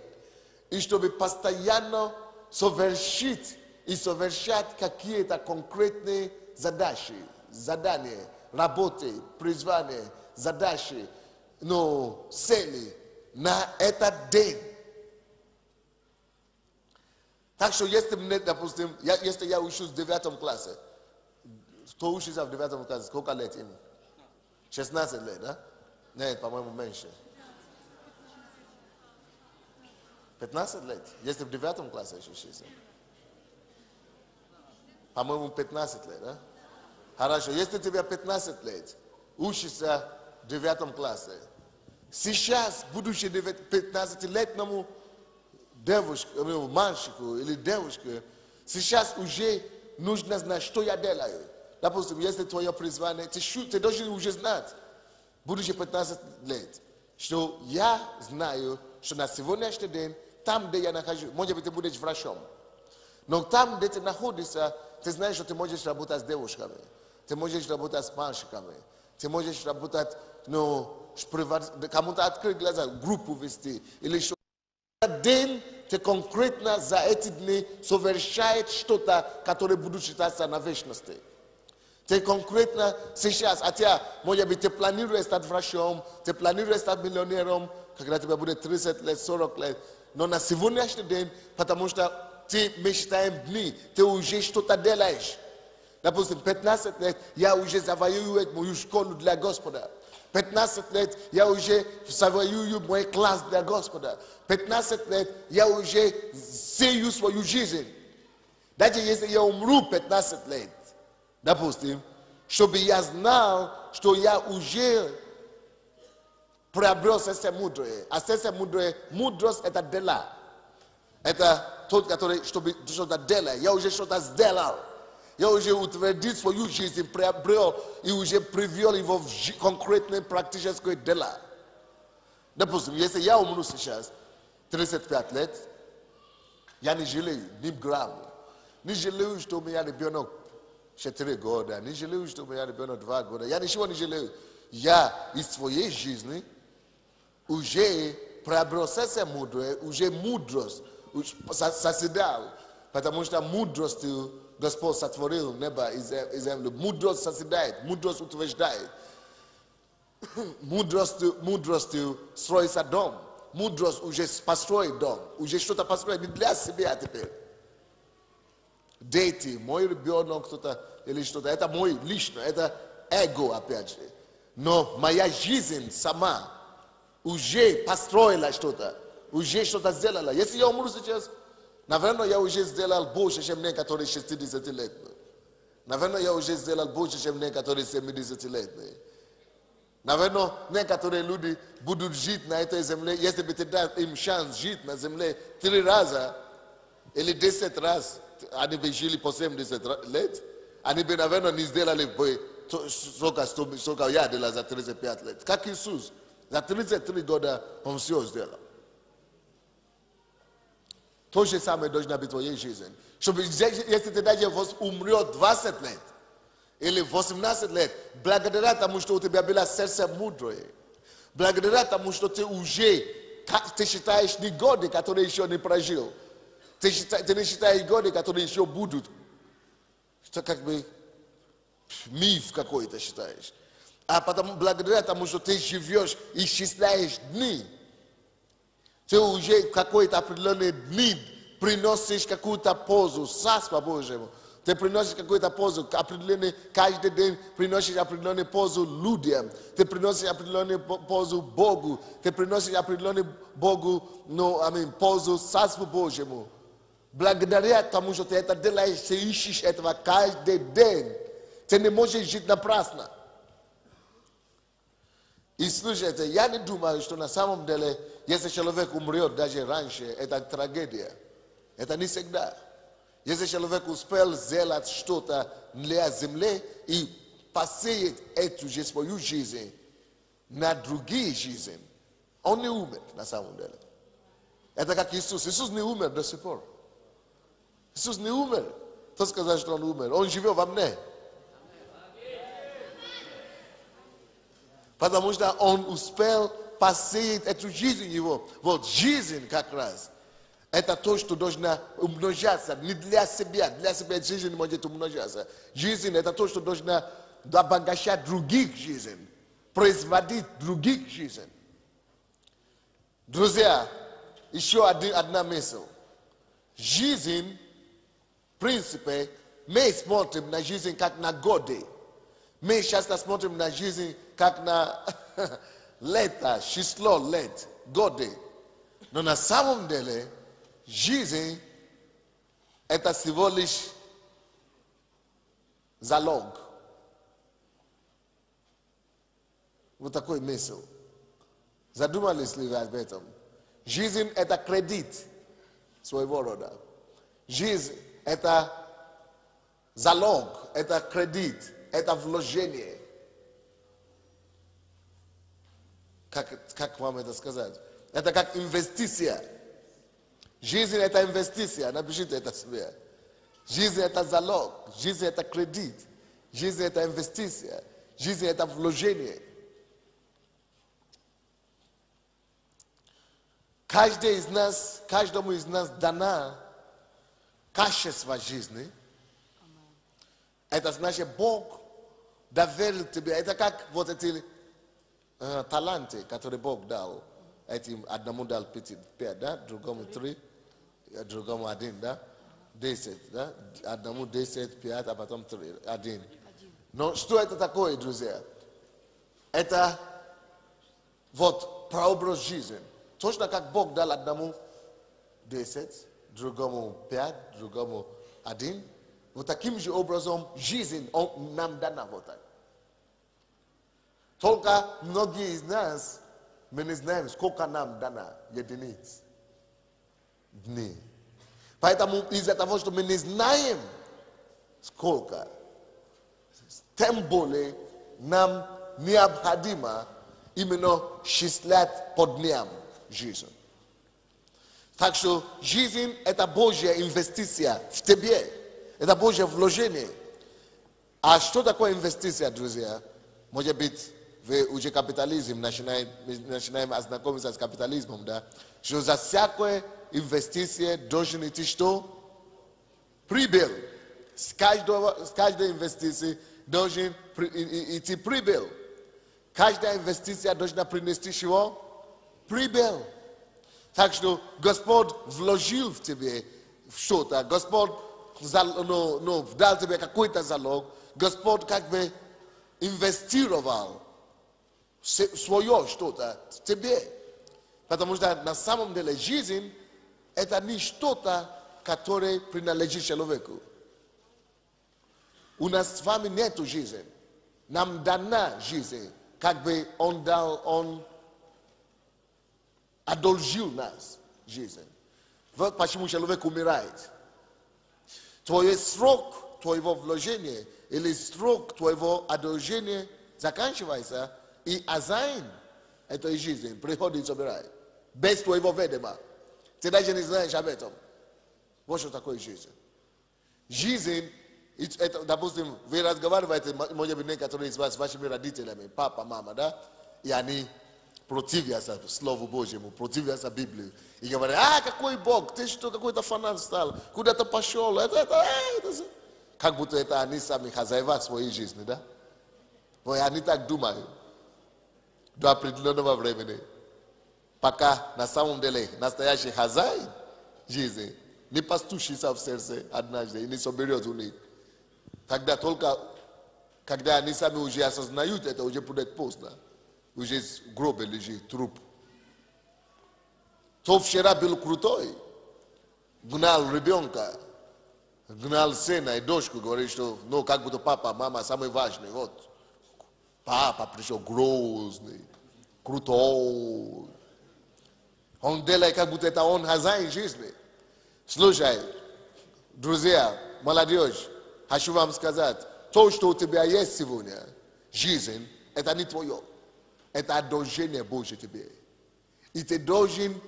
И чтобы постоянно совершить и совершать какие-то конкретные задачи, задания, работы, призвания, задачи, цели на этот день. Так что если мне, допустим, если я учусь в 9 классе, кто учится в 9 классе, сколько лет им? 16 лет, да? Нет, по-моему, меньше. 15 лет, если в 9 классе еще учишься. По-моему, 15 лет, да? Хорошо, если тебе 15 лет, учишься в 9 классе, сейчас, будучи 15-летнему мальчику или девушке, сейчас уже нужно знать, что я делаю. Допустим, если твое призвание, ты должен уже знать, будучи 15 лет, что я знаю, что на сегодняшний день, там, где я нахожусь, может быть, ты будешь врачом. Но там, где ты находишься, ты знаешь, что ты можешь работать с девушками, ты можешь работать с мальчиками, ты можешь работать, кому-то открыть глаза, группу вести, или что. День ты конкретно за эти дни совершаешь что-то, которое будет считаться на вечности. Ты конкретно сейчас, хотя, может быть, ты планируешь стать врачом, ты планируешь стать миллионером, когда тебе будет 30 лет, 40 лет, но на сегодняшний день, потому что ты мечтаешь дни, ты уже что-то делаешь. Допустим, 15 лет я уже завоюю мою школу для Господа. 15 лет я уже завоюю мой класс для Господа. 15 лет я уже сею свою жизнь. Даже если я умру 15 лет, допустим, чтобы я знал, что я уже приобрел сердце мудрое. А сердце мудрое, мудрость это дела. Это тот, который что-то делает. Я уже что-то сделал. Я уже утвердил свою жизнь, приобрел и уже привел его в конкретные практические дела. Допустим, если я умру сейчас, 35 лет, я не жалею ни грамма. Не жалею, что у меня ребенок 4 года, не жалею, что у меня ребенок 2 года. Я ничего не жалею. Я из своей жизни уже приобрел сердце мудрое, уже мудрость созидал, потому что мудростью Господь сотворил небо и землю. Мудрость созидает, мудрость утверждает. Мудростью строится дом. Мудрость уже построит дом. Уже что-то построит не для себя теперь. Дети, мой ребенок, кто-то или что-то. Это мой личное, это эго опять же. Но моя жизнь сама уже построила что-то. Уже что-то сделала. Если я умру сейчас, наверное, я уже сделал больше, чем некоторые 60-летние. Наверное, я уже сделал больше, чем некоторые 70-летние. Наверное, некоторые люди будут жить на этой земле, если бы ты дал им шанс жить на земле 3 раза или 10 раз, они бы жили по 70 лет, они бы, наверное, не сделали бы сколько я делал за 35 лет. Как Иисус, за 33 года он все сделал. То же самое должно быть в твоей жизни. Чтобы, если ты даже умрет 20 лет или 18 лет, благодаря тому, что у тебя было сердце мудрое, благодаря тому, что ты уже, ты считаешь не годы, которые еще не прожил, ты не считаешь годы, которые еще будут. Это как бы миф какой-то считаешь. Потому что ты живешь и исчисляешь дни. Ты уже какой-то определенный дни приносишь какую-то пользу, Царство Божьему. Ты приносишь какую-то пользу, определенный, каждый день приносишь определенную пользу людям. Ты приносишь определенную пользу Богу. Ты приносишь определенную пользу Царству Божьему. Благодаря тому, что ты это делаешь, ты ищешь этого каждый день. Ты не можешь жить напрасно. И слушайте, я не думаю, что на самом деле, если человек умрет даже раньше, это трагедия. Это не всегда. Если человек успел сделать что-то для земли и посеять эту же свою жизнь на другие жизни, он не умер на самом деле. Это как Иисус. Иисус не умер до сих пор. Иисус не умер. Кто сказал, что он умер? Он живет во мне. Потому что он успел посеять эту жизнь его. Вот жизнь как раз. Это то, что должно умножаться. Не для себя. Для себя жизнь не может умножаться. Жизнь это то, что должно обогащать других жизней. Производить других жизней. Друзья, еще одна мысль. Жизнь, в принципе, мы смотрим на жизнь как на годы. Мы часто смотрим на жизнь как на лето, число лет, годы. Но на самом деле, жизнь – это всего лишь залог. Вот такой мысль. Задумались ли вы об этом? Жизнь – это кредит своего рода. Жизнь – это залог, это кредит, это вложение. Как вам это сказать? Это как инвестиция. Жизнь – это инвестиция. Напишите это себе. Жизнь – это залог. Жизнь – это кредит. Жизнь – это инвестиция. Жизнь – это вложение. Каждому из нас дана качество жизни. Это значит, Бог доверил тебе. Это как вот эти таланты, которые Бог дал. Этим одному дал 5, да? Другому 3, другому 1, да? 10, да? Одному 10, 5, а потом 3, 1. Но что это такое, друзья? Это вот прообраз жизни. Точно как Бог дал одному 10, другому 5, другому 1. Вот таким же образом жизнь нам дана вот так. Только многие из нас, мы не знаем, сколько нам дано единиц дней. Поэтому из-за того, что мы не знаем, сколько, тем более нам необходимо именно счислять по дням жизнь. Так что жизнь – это Божья инвестиция в тебе. Это Божье вложение. А что такое инвестиция, друзья? Может быть, вы уже капитализм, начинаем ознакомиться с капитализмом, да? Что за всякое инвестиция должен идти что? Прибыль. С каждой инвестиции должен идти прибыль. Каждая инвестиция должна принести чего? Прибыль. Так что Господь вложил в тебе что-то. Господь дал тебе какой-то залог. Господь как бы инвестировал свое что-то в тебе. Потому что на самом деле жизнь это не что-то, которое принадлежит человеку. У нас с вами нету жизни. Нам дана жизнь. Как бы он одолжил нас жизнь. Вот почему человек умирает. Твой срок твоего вложения или срок твоего одолжения заканчивается, и хозяин этой жизни приходит и забирает. Без твоего ведома. Ты даже не знаешь об этом. Вот что такое жизнь. Жизнь, это, допустим, вы разговариваете, может быть, некоторые из вас с вашими родителями, папа, мама, да? И они противятся Слову Божьему, противятся Библии. И говорят, какой Бог, ты что, какой-то фанат стал, куда-то пошел. Как будто это они сами хозяева своей жизни, да? Voi Anita Duma. Do определенного времени. Пока на самом деле настоящий хозяин жизни не постучится в сердце однажды и не соберет у них. Тогда только, когда они сами уже осознают это, уже будет поздно. Уже в гробе лежит труп. Кто вчера был крутой, гнал ребенка, гнал сына и дочку, говорит, что ну как будто папа, мама самый важный. Вот папа пришел грозный, крутой. Он делает, как будто это он хозяин жизни. Слушай, друзья, молодежь, хочу вам сказать, то, что у тебя есть сегодня, жизнь, это не твое. Это одолжение Божье тебе. И ты должен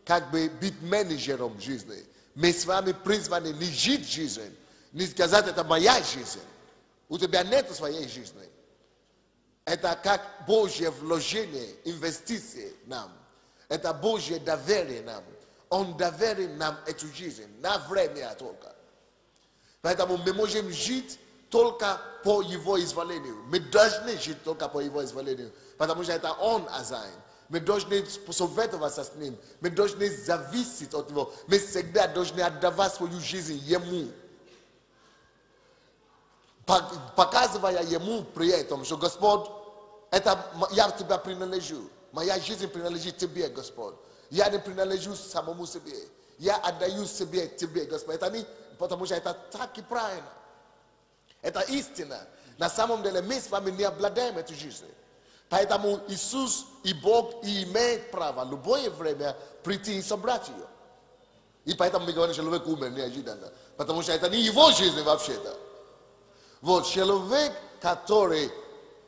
как бы быть менеджером жизни. Мы с вами призваны не жить жизнь, не сказать, это моя жизнь. У тебя нет своей жизни. Это как Божье вложение, инвестиции нам. Это Божье доверие нам. Он доверил нам эту жизнь на время только. Поэтому мы можем жить только по Его изволению. Мы должны жить только по Его изволению. Потому что это Он хозяин. Мы должны советоваться с Ним. Мы должны зависеть от Него. Мы всегда должны отдавать свою жизнь Ему. Показывая Ему при этом, что Господь, это я в Тебя принадлежу. Моя жизнь принадлежит Тебе, Господь. Я не принадлежу самому себе. Я отдаю себе Тебе, Господь. Это не, потому что это так и правильно. Это истина. На самом деле мы с вами не обладаем этой жизнью. Поэтому Иисус и Бог и имеет право в любое время прийти и собрать ее. И поэтому мы говорим, что человек умер неожиданно. Потому что это не его жизнь вообще-то. Вот человек, который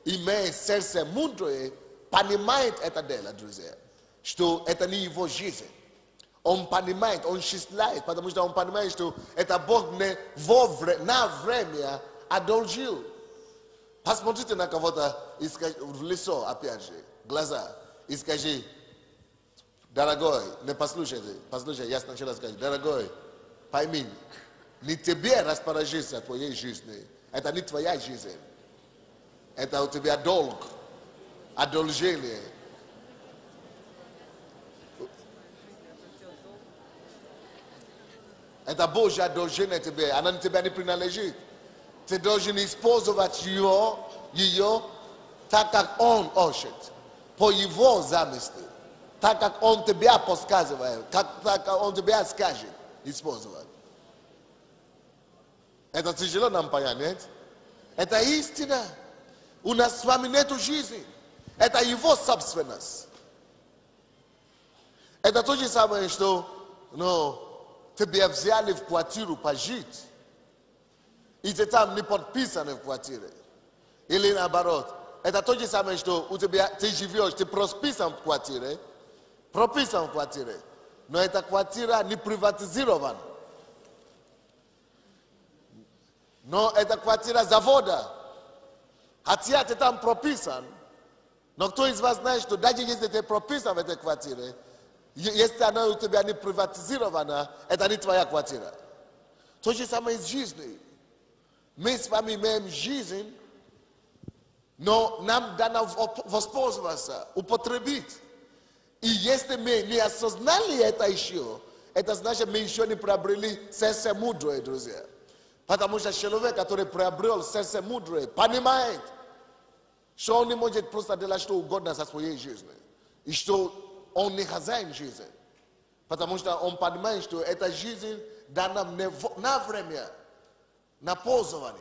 имеет сердце мудрое, понимает это дело, друзья. Что это не его жизнь. Он понимает, он считает, потому что он понимает, что это Бог не на время одолжил. Посмотрите на кого-то в лицо, опять же, глаза, и скажи, дорогой, не послушай, я сначала скажу, дорогой, пойми, не тебе распоряжиться твоей жизнью, это не твоя жизнь, это у тебя долг, одолжение. Это Божье одолжение тебе, она тебя не принадлежит. Ты должен использовать ее так, как Он хочет, по Его замыслу, так, как Он тебя подсказывает, так, как Он тебя скажет использовать. Это тяжело нам понять, нет? Это истина. У нас с вами нету жизни. Это Его собственность. Это то же самое, что тебя взяли в квартиру пожить. И ты там не подписан в квартире. Или наоборот. Это то же самое, что у тебя, ты живешь, ты прописан в квартире. Но эта квартира не приватизирована. Но это квартира завода. Хотя ты там прописан. Но кто из вас знает, что даже если ты прописан в этой квартире, если она у тебя не приватизирована, это не твоя квартира. То же самое с жизнью. Мы с вами имеем жизнь, но нам дано воспользоваться, употребить. И если мы не осознали это еще, это значит, мы еще не приобрели сердце мудрое, друзья. Потому что человек, который приобрел сердце мудрое, понимает, что он не может просто делать что угодно со своей жизнью. И что он не хозяин жизни. Потому что он понимает, что эта жизнь дана на время, на пользование.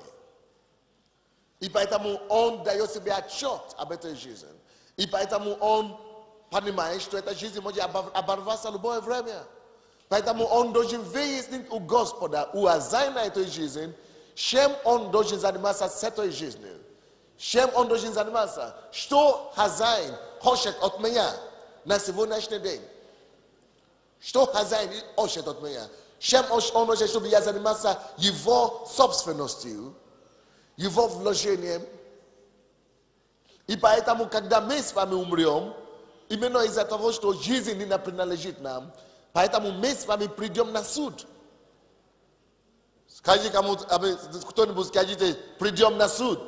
И поэтому он дает себе отчет об этой жизни. И поэтому он понимает, что эта жизнь может оборваться в любое время. Поэтому он должен выяснить у Господа, у хозяина этой жизни, чем он должен заниматься с этой жизнью. Чем он должен заниматься. Что хозяин хочет от меня на сегодняшний день. Что хозяин хочет от меня. Чем он хочет, чтобы я занимался его собственностью, его вложением. И поэтому, когда мы с вами умрем, именно из-за того, что жизнь не принадлежит нам, поэтому мы с вами придем на суд. Скажи кому-нибудь, скажите, придем на суд.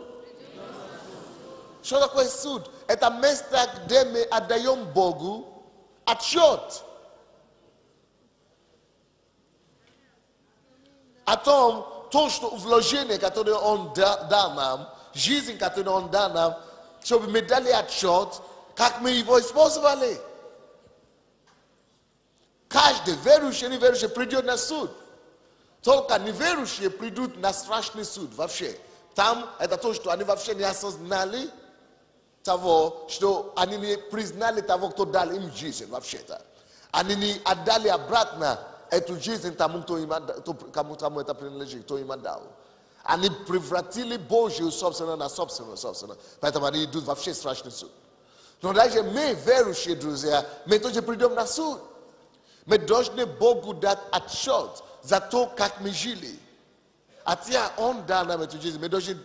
Что такое суд? Это место, где мы отдаем Богу отчет о том, что вложение, которое Он дал нам, жизнь, которую Он дал нам, чтобы мы дали отчет, как мы его использовали. Каждый верующий и неверующий придет на суд. Только неверующие придут на страшный суд вообще. Там это то, что они вообще не осознали того, что они не признали того, кто дал им жизнь вообще-то. Они не отдали обратно эту жизнь тому, кому это принадлежит, кто им отдал. Они превратили Божью собственность на собственность. Поэтому они идут вообще в страшный суд. Но даже мы, верующие, друзья, мы тоже придем на суд. Мы должны Богу дать отчет за то, как мы жили. Хотя Он дал нам эту жизнь, мы должны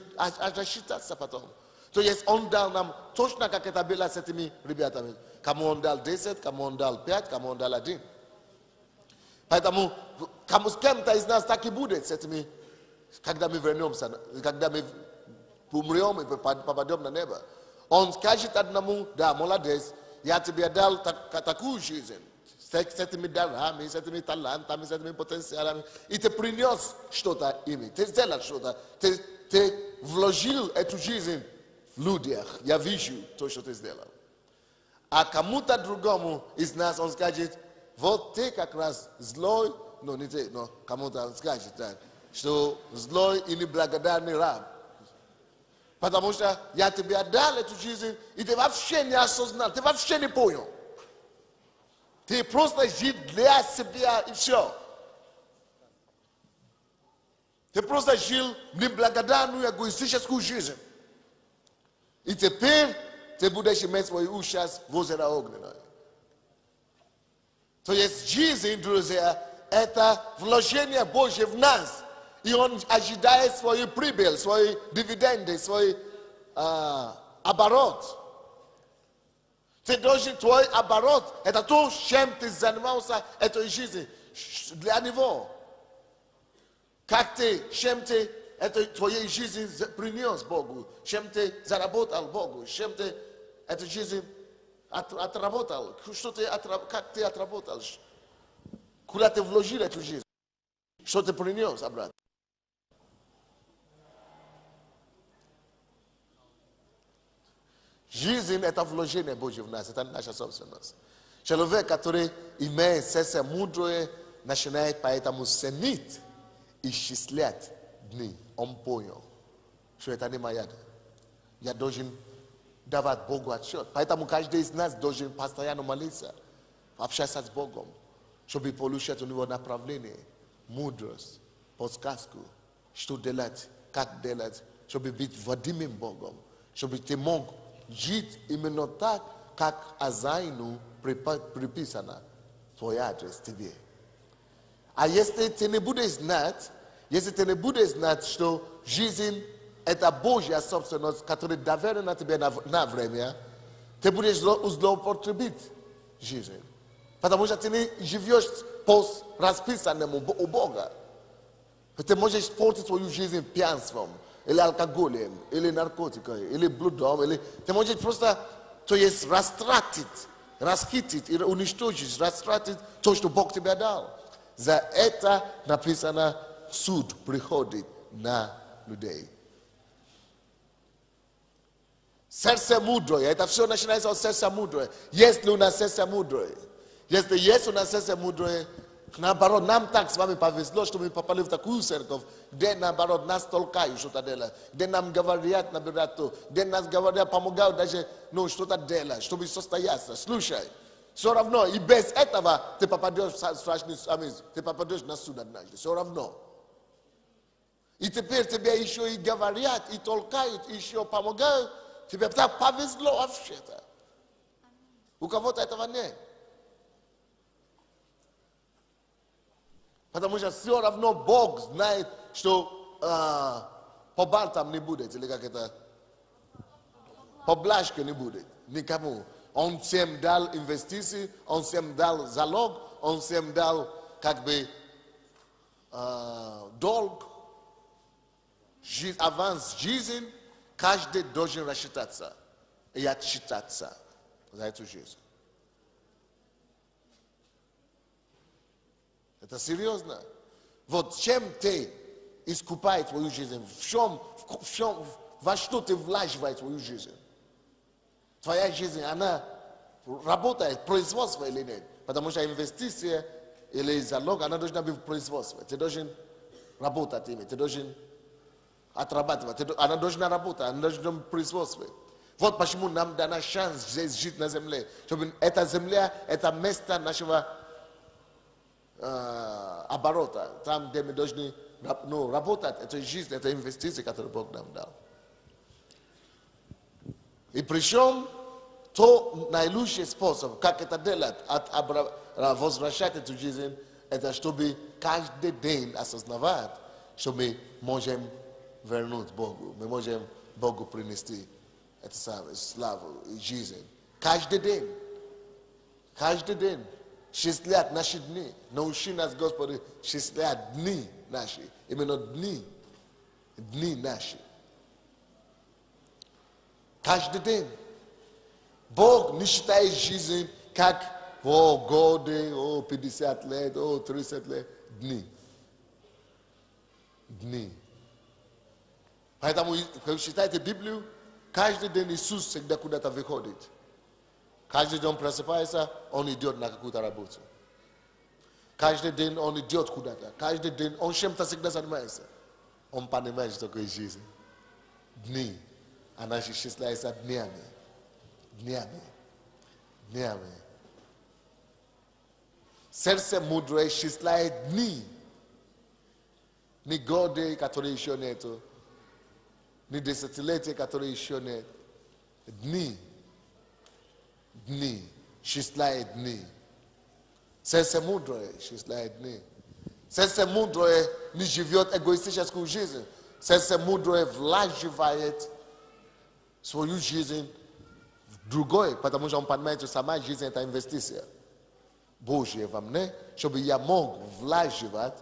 рассчитаться потом. То есть Он дал нам точно, как это было с этими ребятами. Кому Он дал 10, кому Он дал 5, кому Он дал 1. Поэтому с кем-то из нас так и будет с этими, когда мы вернемся, когда мы умрем и попадем на небо. Он скажет одному: да, молодец, я тебе дал такую жизнь, с этими дарами, с этими талантами, с этими потенциалами, и ты принес что-то ими, ты сделал что-то, ты вложил эту жизнь в людях, я вижу то, что ты сделал. А кому-то другому из нас он скажет: вот ты как раз злой, но не ты, но кому-то он скажет так, что злой и неблагодарный раб. Потому что я тебе отдал эту жизнь, и ты вообще не осознал, ты вообще не понял. Ты просто жил для себя и все. Ты просто жил неблагодарную, эгоистическую жизнь. И теперь ты будешь иметь свой участь в озеро огненное. То есть жизнь, друзья, это вложение Божье в нас. И Он ожидает свою прибыль, свои дивиденды, свой оборот. Ты должен, твой оборот, это то, чем ты занимался этой жизнью, для Него. Как ты, чем ты этой твоей жизни принес Богу, чем ты заработал Богу, чем ты эту жизнь отработал, как ты отработал, куда ты вложил эту жизнь, что ты принес обратно. Жизнь – это вложение Божье в нас, это наша собственность. Человек, который имеет сердце мудрое, начинает поэтому ценить и исчислять дни. Он понял, что это не моя. Я должен давать Богу отчет. Поэтому каждый из нас должен постоянно молиться, общаться с Богом, чтобы получить у него направление, мудрость, подсказку, что делать, как делать, чтобы быть водимым Богом, чтобы ты мог жить именно так, как хозяину приписано твой адрес тебе. А если ты не будешь знать, что жизнь – это Божья собственность, которая доверена тебе на время, ты будешь злоупотребить жизнь. Потому что ты не живешь по расписанному у Бога. Ты можешь испортить свою жизнь пьянством, или алкоголем, или наркотиками, или блудом, или ты можешь просто, то есть, растратить, расхитить, и уничтожить, растратить то, что Бог тебе дал. За это написано, суд приходит на людей. Сердце мудрое, это все начинается от сердца мудрое. Если у нас сердце мудрое, если есть у нас сердце мудрое, наоборот, нам так с вами повезло, что мы попали в такую церковь, где, наоборот, нас толкают что-то делать, где нам говорят, набирать то, где нас говорят, помогают даже, что-то делать, чтобы состояться. Слушай, все равно, и без этого ты попадешь в страшный самизм, ты попадешь на суд однажды, все равно. И теперь тебе еще и говорят, и толкают, и еще помогают, тебе так повезло вообще-то. У кого-то этого нет. Потому что все равно Бог знает, что по балтам не будет, или как это, поблажки не будет никому. Он всем дал инвестиции, он всем дал залог, он всем дал долг, аванс жизни, каждый должен рассчитаться. и отчитаться за эту жизнь. Это серьезно. Вот чем ты искупаешь твою жизнь, во что ты влаживаешь твою жизнь. Твоя жизнь, она работает, производство или нет. Потому что инвестиция или залог, она должна быть в производстве. Ты должен работать ими, ты должен отрабатывать, она должна работать, она должна быть в производстве. Вот почему нам дана шанс здесь жить на земле. Чтобы эта земля, это место нашего оборота. Там, где мы должны работать, это жизнь, это инвестиция, которую Бог нам дал. И причем, то наилучший способ, как это делать, возвращать эту жизнь, это чтобы каждый день осознавать, что мы можем вернуть Богу, мы можем Богу принести эту самую славу и жизнь. Каждый день. Каждый день. Счислять наши дни. Научи нас, Господи, счислять дни наши. Именно дни. Дни наши. Каждый день. Бог не считает жизнь как годы, 50 лет, 30 лет. Дни. Дни. Поэтому, когда вы читаете Библию, каждый день Иисус всегда куда-то выходит. Каждый день он просыпается, он идет на какую-то работу. Каждый день он идет куда-то. Каждый день он чем-то всегда занимается. Он понимает, что такое жизнь. Дни. Она считается днями. Днями. Днями. Сердце мудрое считает дни. Не годы, которые еще нету. Не десятилетия, которые еще нет. Дни. Дни. Считает дни. Сердце мудрое считает дни. Сердце мудрое не живет эгоистическую жизнь. Сердце мудрое влаживает свою жизнь в другой, потому что он понимает, что сама жизнь это инвестиция Божья во мне, чтобы я мог влаживать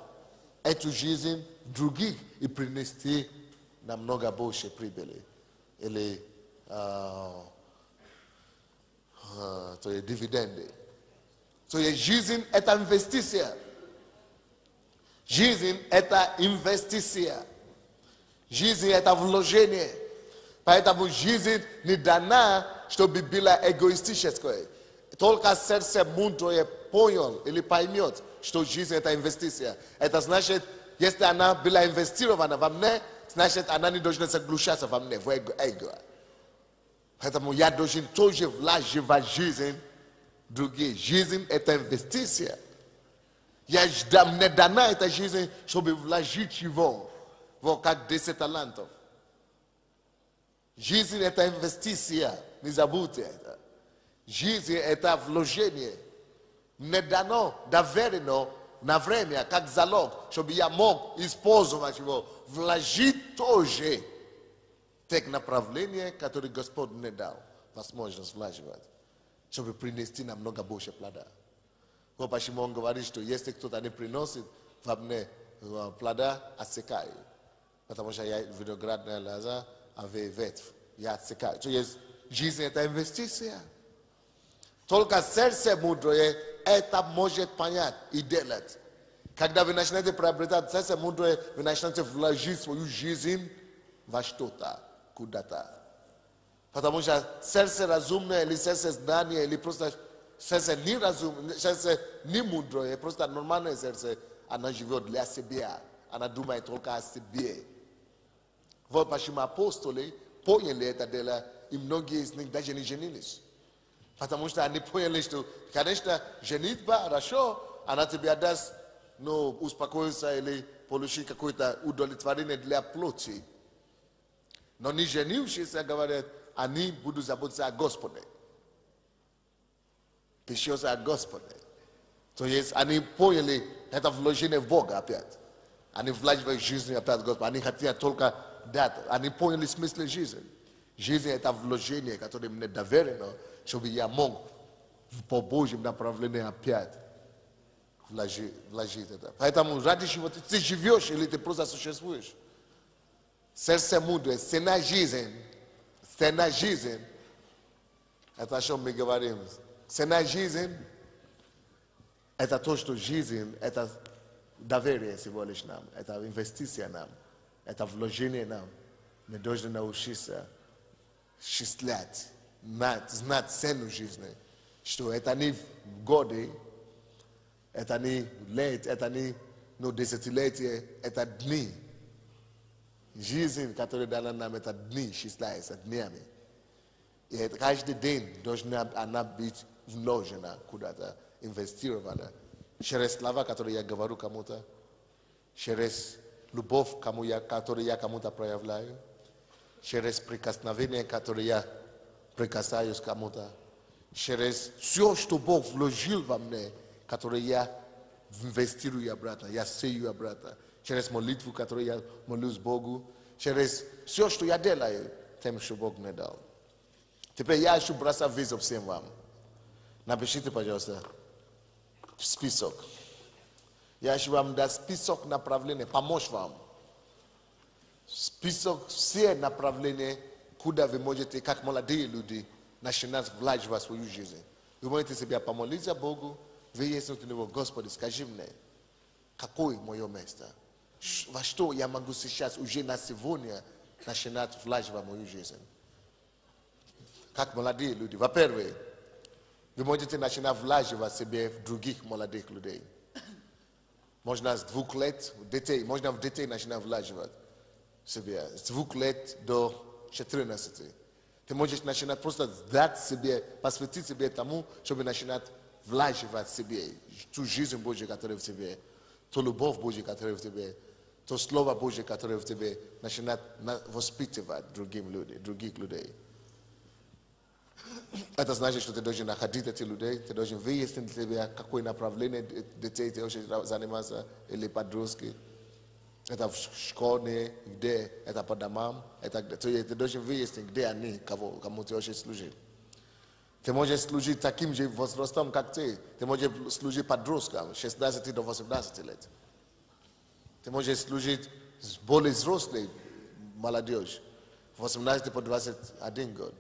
эту жизнь в других и принести намного больше прибыли. Или то есть дивиденды. То есть жизнь это инвестиция. Жизнь это инвестиция. Жизнь это вложение. Поэтому жизнь не дана, чтобы была эгоистической. Только сердце мудрое понял или поймет, что жизнь это инвестиция. Это значит, если она была инвестирована во мне, значит, она не должна заглушаться во мне, в эго. Поэтому я должен тоже вложить жизнь другие. Жизнь это инвестиция. Мне дана эта жизнь, чтобы вложить его, как 10 талантов. Жизнь это инвестиция, не забудьте это. Жизнь это вложение. Мне дано, доверено на время, как залог, чтобы я мог использовать его, вложить тоже тех направления, которые Господь мне дал, возможность вложивать, чтобы принести намного больше плода. Вот почему он говорит, что если кто-то не приносит во мне плода, отсекаю. Потому что я виноградная лоза, а вы ветвь, я отсекаю. То есть жизнь это инвестиция. Только сердце мудрое это может понять и делать. Когда вы начинаете приобретать сердце мудрое, вы начинаете вложить свою жизнь во что-то, куда-то. Потому что сердце разумное, или сердце знания, или просто сердце неразумное, сердце не мудрое, просто нормальное сердце, она живет для себя. Она думает только о себе. Вот почему апостолы поняли это дело, и многие из них даже не женились. Потому что они поняли, что, конечно, женитьба, хорошо, она тебе даст, успокоиться или получить какое-то удовлетворение для плоти. Но не женившиеся говорят, они будут заботиться о Господе. Пишется о Господе. То есть они поняли это вложение в Бога опять. Они вложили жизнь опять в Господа. Они хотят только дать. Они поняли смысл жизни. Жизнь это вложение, которое мне доверено, чтобы я мог по Божьему направлению опять вложить это. Поэтому ради чего ты живешь или ты просто существуешь. Сердце мудрое, цена жизнь, Это о чем мы говорим. Цена жизни, это то, что жизнь, это доверие всего лишь нам, это инвестиция нам, это вложение нам. Мы должны научиться счислять, знать цену жизни, что это не годы, это не лет, это не десятилетия, это дни. Жизнь, которая дана нам, это дни, считается днями. И каждый день должна она быть вложена куда-то, инвестирована. Через слова, которые я говорю кому-то, через любовь, которую я кому-то проявляю, через прикосновение, которое я прикасаюсь к кому-то, через все, что Бог вложил во мне, которое я инвестирую обратно, я сею обратно, через молитву, которую я молюсь Богу, через все, что я делаю, тем, что Бог мне дал. Теперь я еще бросаю вызов всем вам. Напишите, пожалуйста, список. Я еще вам дам список направлений, помочь вам. Список все направления, куда вы можете, как молодые люди, начинать вложить в свою жизнь. Вы можете себя помолиться Богу, выяснить у Него: Господи, скажи мне, какое мое место? Во что я могу сейчас, уже на сегодня, начинать вложить в мою жизнь? Как молодые люди. Во-первых, вы можете начинать вложить себе в других молодых людей. Можно с 2 лет, детей, можно в детей начинать вложить себе. С 2 лет до 14. Ты можешь начинать просто дать себе, посвятить себе тому, чтобы начинать вложить в себе ту жизнь Божью, которая в тебе, ту любовь Божью, которая в тебе, то Слово Божье, которое в тебе, начинать воспитывать других людей. Это значит, что ты должен находить этих людей, ты должен выяснить для себя, какое направление детей ты хочешь заниматься, или подростки. Это в школе, где, это по домам, ты должен выяснить, где они, кому ты хочешь служить. Ты можешь служить таким же возрастом, как ты. Ты можешь служить подросткам, 16 до 18 лет. Ты можешь служить более взрослой молодежь, 18 по 21 год.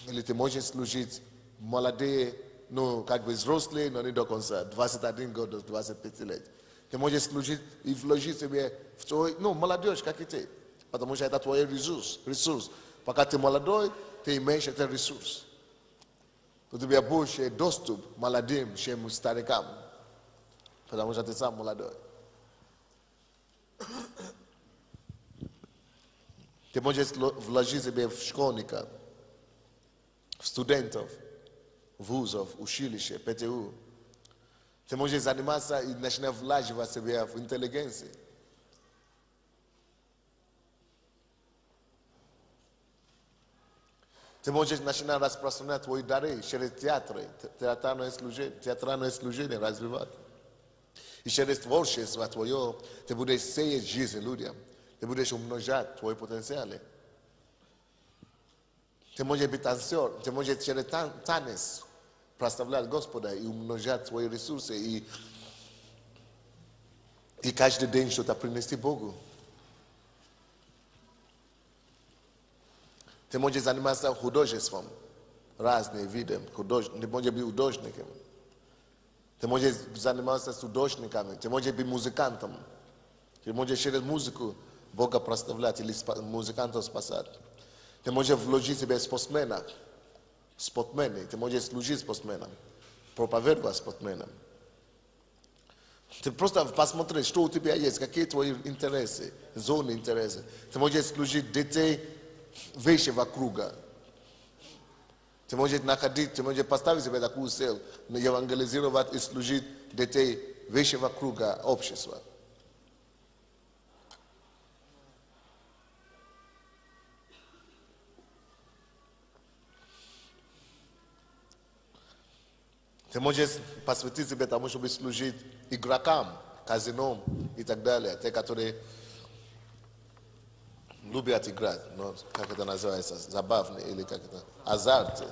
Или ты можешь служить молодые, взрослые, но не до конца, 21 год до 25 лет. Ты можешь служить и вложить себе в твой, молодежь, как и ты. Потому что это твой ресурс. Пока ты молодой, ты имеешь этот ресурс. У тебя больше доступ к молодым, чем старикам. Потому что ты сам молодой. Ты можешь вложить себе в школьника, в студентов, вузов, училища, ПТУ. Ты можешь заниматься и начинать вложить себе в интеллигенцию. Ты можешь начинать распространять твои дары через театры, театральное служение развивать. И через творчество твое ты будешь сеять жизнь людям. Ты будешь умножать твои потенциалы. Ты можешь быть танцор, ты можешь через танец прославлять Господа и умножать свои ресурсы и каждый день что-то принести Богу. Ты можешь заниматься художеством, разные виды. Ты можешь быть художником. Ты можешь заниматься с художниками. Ты можешь быть музыкантом. Ты можешь через музыку Бога прославлять или музыкантов спасать. Ты можешь вложить себе спортсмена. Ты можешь служить спортсменом. Проповедовать спортсменом. Ты просто посмотри, что у тебя есть, какие твои интересы, зоны интереса. Ты можешь служить детей выше вокруга. Ты можешь находить, ты можешь поставить себе такую цель, евангелизировать и служить детей выше вокруга общества. Ты можешь посвятить себе тому, чтобы служить игрокам, казино и так далее. Те, которые любят играть, как это называется, забавные или как это, азарты.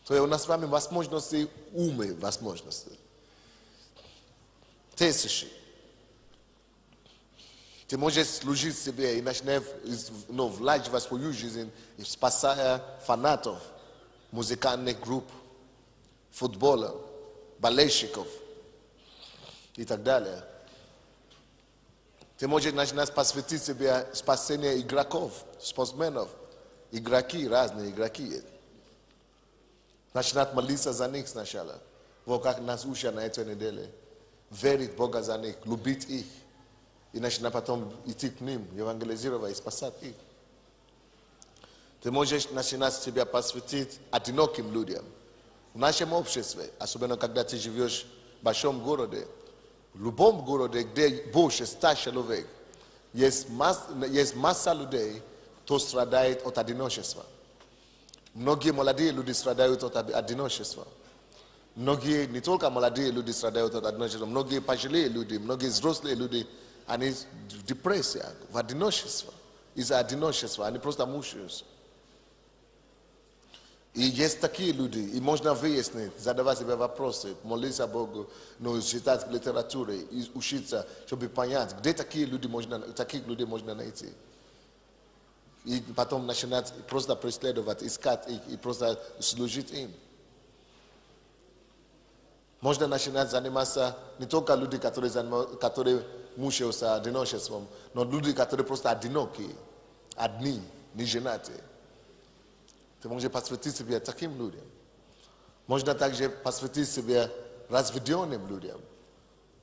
То есть у нас с вами возможности, возможности. Тысячи. Ty możesz służyć sobie i nasz wlać was swoją жизнь i spasaya fanatów, muzykalnych grup, futbola, balecików i tak dalej. Ty możesz nas посвятить себе спасение игроков, спортсменов, игроки, разные игроки. Начинать молиться за них сначала. Вот как нас учат на этой неделе. Верить Бога за них, любить их. И начинать потом идти к ним, евангелизировать и спасать их. Ты можешь начинать себя посвятить одиноким людям. В нашем обществе, особенно когда ты живешь в большом городе, в любом городе, где больше 100 человек, есть масса людей, кто страдает от одиночества. Многие молодые люди страдают от одиночества. Многие, не только молодые люди страдают от одиночества, многие пожилые люди, многие взрослые люди, они в депрессии, в одиночестве. Из-за одиночества, они просто мучаются. И есть такие люди, и можно выяснить, задавать себе вопросы, молиться Богу, но читать литературу, и учиться, чтобы понять, где таких людей можно найти. И потом начинать просто преследовать, искать их и просто служить им. Можно начинать заниматься не только люди, которые мучаются одиночеством, но люди, которые просто одинокие, одни, не женатые. Ты можешь посвятить себе таким людям. Можно также посвятить себе разведенным людям.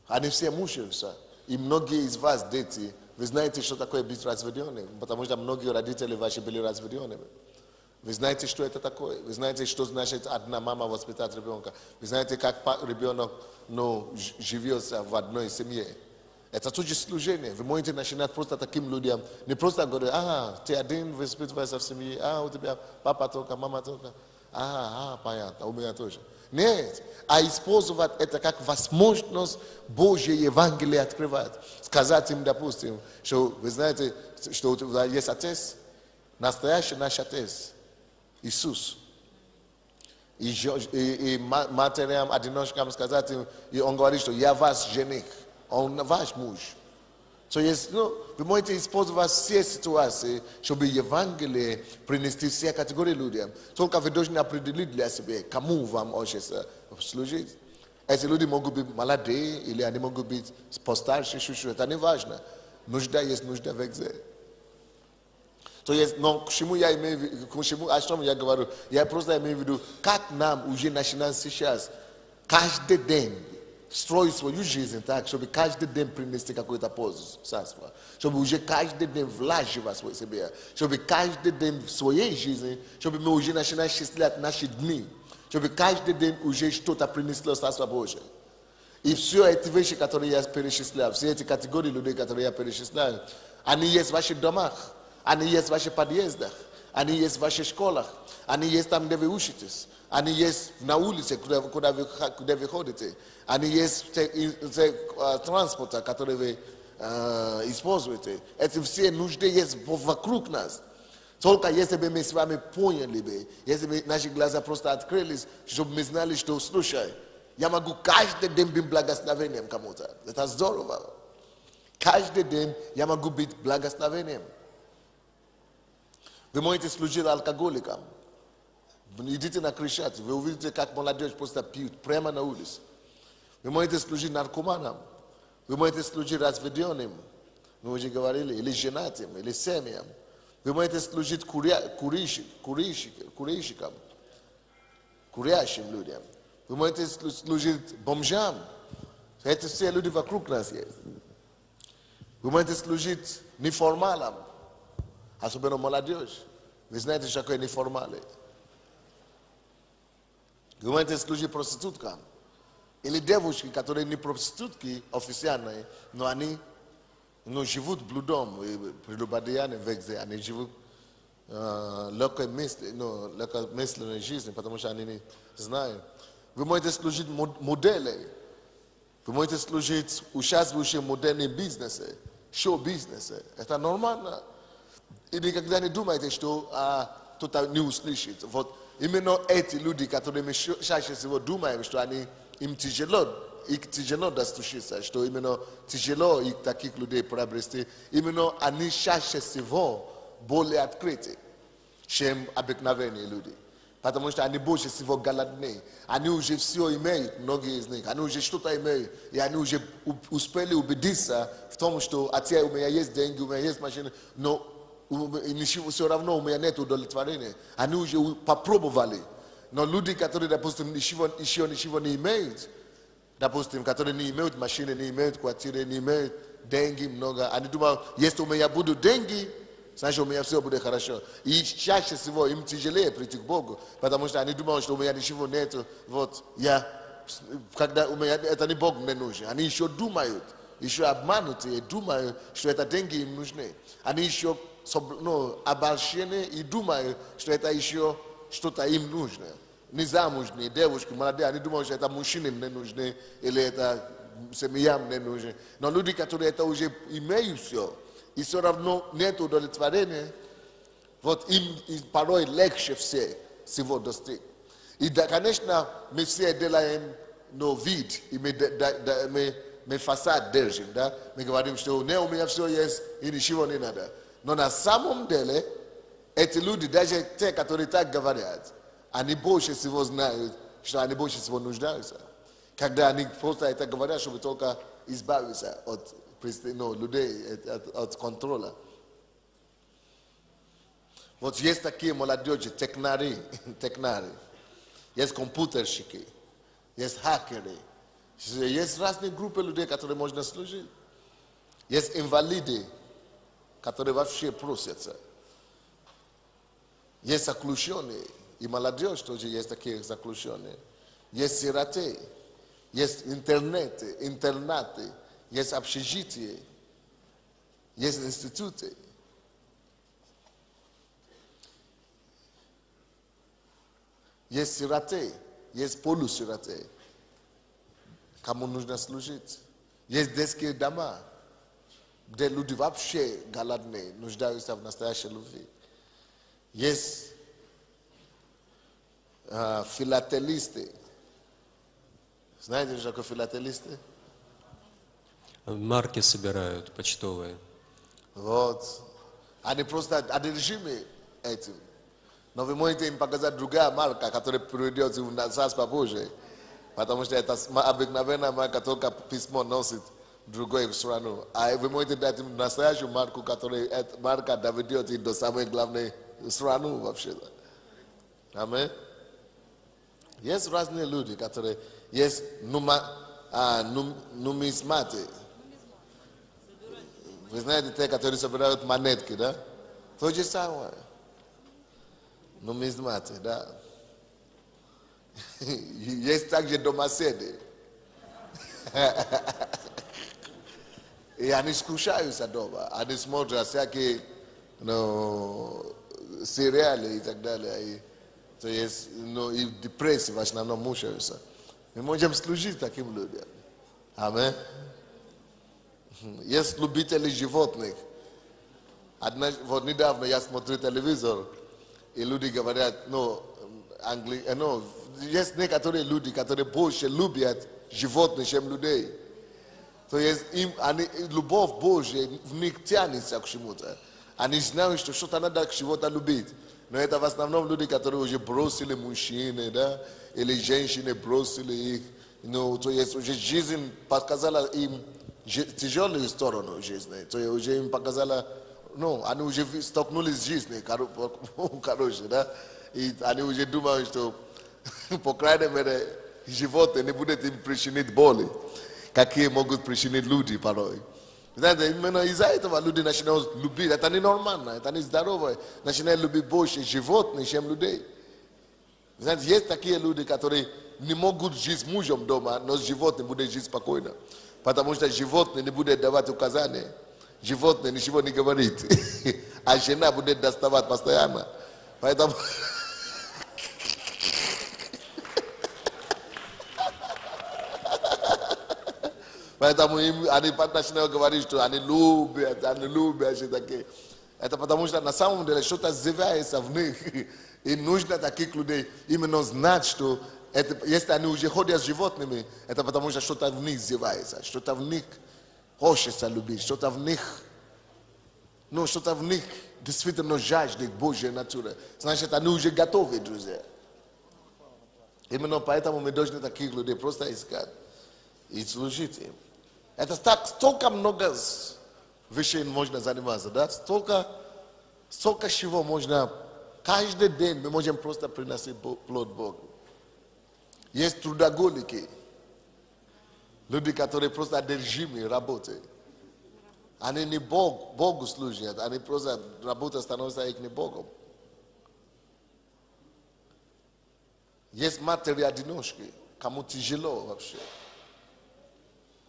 Они все мучаются. И многие из вас, дети, вы знаете, что такое быть разведенным, потому что многие родители ваши были разведенными. Вы знаете, что это такое. Вы знаете, что значит одна мама воспитать ребенка. Вы знаете, как ребенок живется в одной семье. Это тоже служение. Вы можете начинать просто таким людям. Не просто говорить, ты один воспитываешься в семье, у тебя папа только, мама только. Понятно, у меня тоже. Нет, а использовать это как возможность Божье Евангелие открывать. Сказать им, допустим, что вы знаете, что у тебя есть Отец, настоящий наш Отец, Иисус. И матерям, одиночкам сказать им, и он говорит, что я ваш жених. Он ваш муж. То есть, вы можете использовать все ситуации, чтобы Евангелие принести все категории людям. Только вы должны определить для себя, кому вам хочется служить. Эти люди могут быть молодые, или они могут быть постарше, чуть-чуть. Это не важно. Нужда есть нужда везде. То есть, но к чему я имею в виду, о чем я говорю? Я просто имею в виду, как нам уже начинать сейчас, каждый день, строить свою жизнь так, чтобы каждый день принести какую-то пользу царства. Чтобы уже каждый день влаживать в себе. Чтобы каждый день в своей жизни, чтобы мы уже начинали счислять наши дни. Чтобы каждый день уже что-то принесло Царство Божие. И все эти вещи, которые я перечисляю, все эти категории людей, которые я перечисляю, они есть в ваших домах, они есть в ваших подъездах, они есть в ваших школах, они есть там, где вы учитесь. Они есть на улице, куда вы ходите. Они есть в транспорте, который вы используете. Эти все нужды есть вокруг нас. Только если бы мы с вами поняли бы, если бы наши глаза просто открылись, чтобы мы знали, что слушай, я могу каждый день быть благословением кому-то. Это здорово. Каждый день я могу быть благословением. Вы можете служить алкоголикам. Идите на Крещатик, вы увидите, как молодежь просто пьют прямо на улице. Вы можете служить наркоманам, вы можете служить разведенным, мы уже говорили, или женатым, или семьям. Вы можете служить курящим людям. Вы можете служить бомжам. Это все люди вокруг нас есть. Вы можете служить неформалам, особенно молодежь. Вы знаете, что такое неформалы. Вы можете служить проституткам. Или девушки, которые не проститутки официальные, но они живут блудом, прелюбодеянием везде. Они живут легкомысленной жизнью, потому что они не знают. Вы можете служить модели. Вы можете служить участвующим в модельном бизнесе, шоу-бизнесе. Это нормально. И никогда не думайте, что кто-то не услышит. Вот именно эти люди, которые мы чаще всего думаем, что им тяжело тяжело достучиться, что именно тяжело их таких людей приобрести. Именно они чаще всего более открыты, чем обыкновенные люди. Потому что они больше всего голодны. Они уже все имеют, многие из них. Они уже что-то имеют. И они уже успели убедиться в том, что отец, у меня есть деньги, у меня есть машина, но ничего, все равно у меня нет удовлетворения. Они уже попробовали. Но люди, которые, допустим, еще ничего не имеют, допустим, которые не имеют машины, не имеют квартиры, не имеют деньги много, они думают, если у меня будут деньги, значит, у меня все будет хорошо. И чаще всего им тяжелее прийти к Богу, потому что они думают, что у меня ничего нет, вот когда у меня, это не Бог мне нужен. Они еще думают, еще обманутые, думают, что это деньги им нужны. Они еще обольщены и думают, что это еще что-то им нужно. Незамужние девушки, молодые, они думают, что это мужчины мне нужны, или это семья мне нужна. Но люди, которые это уже имеют все, и все равно нет удовлетворения, вот им порой легче всего достичь. И да, конечно, мы все делаем вид, и мы фасад держим, да? Мы говорим, что у меня все есть, и ничего не надо. Но на самом деле, эти люди, даже те, которые так говорят, они больше всего знают, что они больше всего нуждаются. Когда они просто это говорят, чтобы только избавиться от людей, от контроля. Вот есть такие молодежи, технари, есть компьютерщики, есть хакеры, есть разные группы людей, которые можно служить. Есть инвалиды, которые вообще просятся. Есть заключенные, и молодежь тоже есть такие заключенные. Есть сироты, есть интернаты, есть общежития, есть институты. Есть сироты, есть полусироты, кому нужно служить. Есть детские дома, где люди вообще голодные, нуждаются в настоящей любви. Есть филателисты. Знаете, что такое филателисты? Марки собирают почтовые. Вот. Они просто одержимы этим. Но вы можете им показать другая марка, которая приведет в Царство Божие. Потому что это обыкновенная марка, только письмо носит другую страну. А вы можете дать им настоящую марку, которая эта марка доведет их до самой главной страны вообще-то. Аминь. Есть разные люди, которые... Есть нумизматы. Вы знаете, те, которые собирают монетки, да? То же самое. Нумизматы, да. Есть также домоседы. И они скучаются дома. Они смотрят всякие сериалы и так далее. То есть, и депрессии в основном мучаются. Мы можем служить таким людям. Аминь. Есть любители животных. Вот недавно я смотрю телевизор, и люди говорят, есть некоторые люди, которые больше любят животных, чем людей. То есть любовь Божья в них тянется к чему-то. Они знают, что что-то надо чего-то любить. Но это в основном люди, которые уже бросили мужчины, да, или женщины бросили их. То есть уже жизнь показала им тяжелую сторону жизни. То есть уже им показала, они уже столкнулись с жизнью, короче, да. И они уже думают, что, по крайней мере, животные не будут им причинить боли, какие могут причинить люди порой. Знаете, именно из-за этого люди начинают любить. Это ненормально, это нездорово. Начинают любить больше животных, чем людей. Знаете, есть такие люди, которые не могут жить с мужем дома, но с животным будут жить спокойно. Потому что животное не будет давать указания. Животное ничего не говорит. А жена будет доставать постоянно. Поэтому... Поэтому они начинают говорить, что они любят, все такие. Это потому что на самом деле что-то развивается в них. И нужно таких людей именно знать, что если они уже ходят с животными, это потому что что-то в них издевается, что-то в них хочется любить, что-то в них, ну, что-то в них действительно жаждет Божьей натуры. Значит, они уже готовы, друзья. Именно поэтому мы должны таких людей просто искать и служить им. Это так, столько много вещей можно заниматься, да? Столько всего можно, каждый день мы можем просто приносить плод Богу. Есть трудоголики, люди, которые просто одержимы работой. Они не Богу служат, они просто работа становится их не Богом. Есть матери-одиночки, кому тяжело вообще.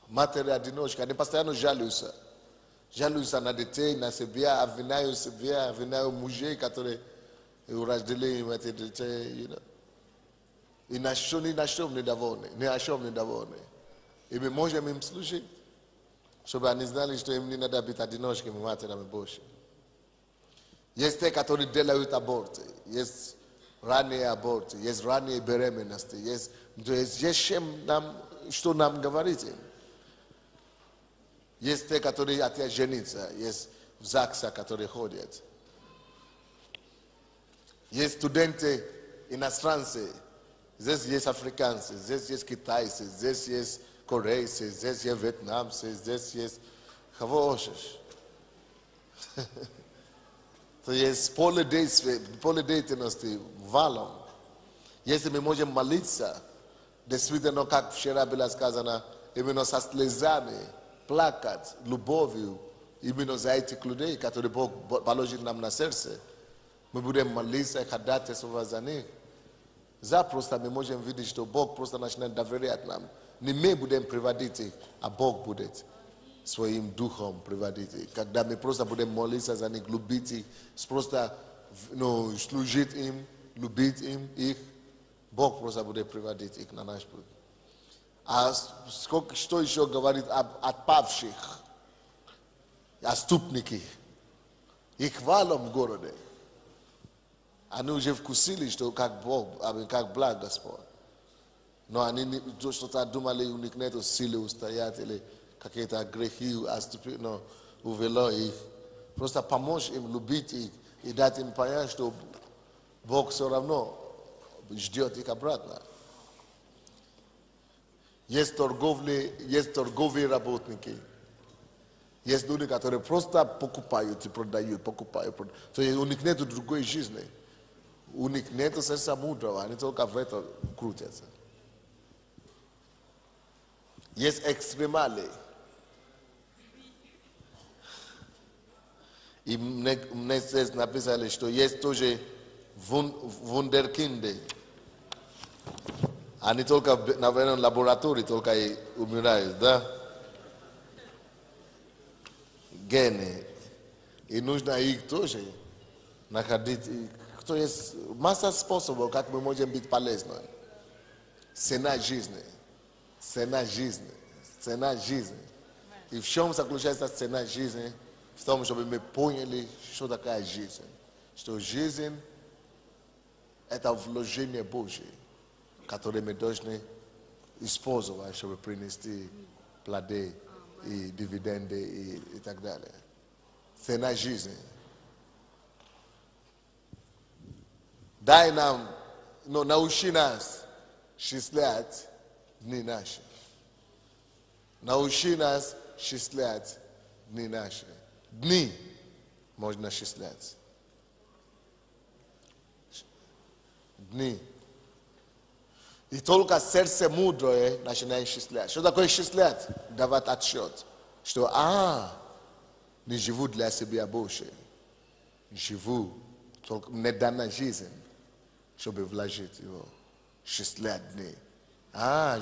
Матери-одиночки, они постоянно жалуются. Жалуются на детей, на себя, обвиняют мужей, которые родили им эти детей. И ни на чем недовольны. И мы можем им служить, чтобы они знали, что им не надо быть одиночками, матерями больше. Есть те, которые делают аборты, есть ранние аборты, есть ранние беременности, есть что нам говорить им. Есть те, которые хотят жениться, есть в ЗАГСа, которые ходят. Есть студенты иностранцы, здесь есть африканцы, здесь есть китайцы, здесь есть корейцы, здесь есть вьетнамцы, здесь есть кого хочешь. То есть поле деятельности валом. Если мы можем молиться, действительно, как вчера было сказано, именно со слезами, плакать, любовью, именно за этих людей, которые Бог положил нам на сердце, мы будем молиться и ходатайствовать за них. Запросто мы можем видеть, что Бог просто начинает доверять нам. Не мы будем приводить их, а Бог будет своим духом приводить их. Когда мы просто будем молиться за них, любить их, просто служить им, любить их, Бог просто будет приводить их на наш путь. А что еще говорит об отпавших, отступники, их валом в городе. Они уже вкусили, что как Бог, как благ Господь. Но они что-то думали, у них нет силы устоять или какие-то грехи увело их. Просто помочь им, любить их и дать им понять, что Бог все равно ждет их обратно. Есть торговые работники. Есть люди, которые просто покупают и продают. То есть у них нет другой жизни. У них нет сердца мудрого, они только в это крутятся. Есть экстремали. И мне здесь написали, что есть тоже вундеркинды. Они только, наверное, в лаборатории только и умирают, да? Гены. И нужно их тоже находить. То есть масса способов, как мы можем быть полезны. Цена жизни. И в чем заключается цена жизни? В том, чтобы мы поняли, что такая жизнь. Что жизнь – это вложение Божье, которое мы должны использовать, чтобы принести плоды и дивиденды и так далее. Цена жизни. Дай нам, научи нас счислять дни наши. Научи нас счислять дни наши. Дни можно счислять. Дни. И только сердце мудрое начинает счислять. Что такое счислять? Давать отсчет. Что, не живу для себя больше. Живу, только мне дана жизнь, чтобы вложить его. Счислять дни.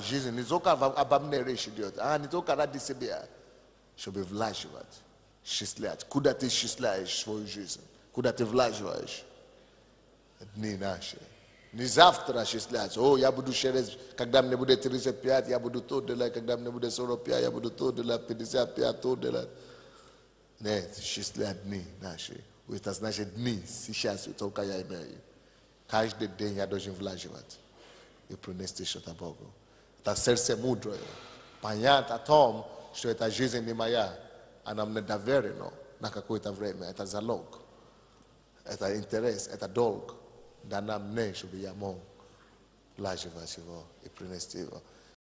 Жизнь не только обо мне речь идет. Не только ради себя, чтобы влаживать. Счислять. Куда ты счисляешь свою жизнь? Куда ты влаживаешь? Дни наши. Не завтра счислять. Я буду когда мне будет 35, я буду то делать, когда мне будет 45, я буду то делать, 55, то делать. Нет, счислять дни наши. Это значит дни, сейчас только я имею. Каждый день я должен влаживать. i prinesti što ta Bogu. Ta serce mudro je. Понятно о том, что эта жизнь не моя, она мне доверена на какое-то время. Это залог, это интерес, это долг. Да нам не, чтобы я мог лаживать его и принести его.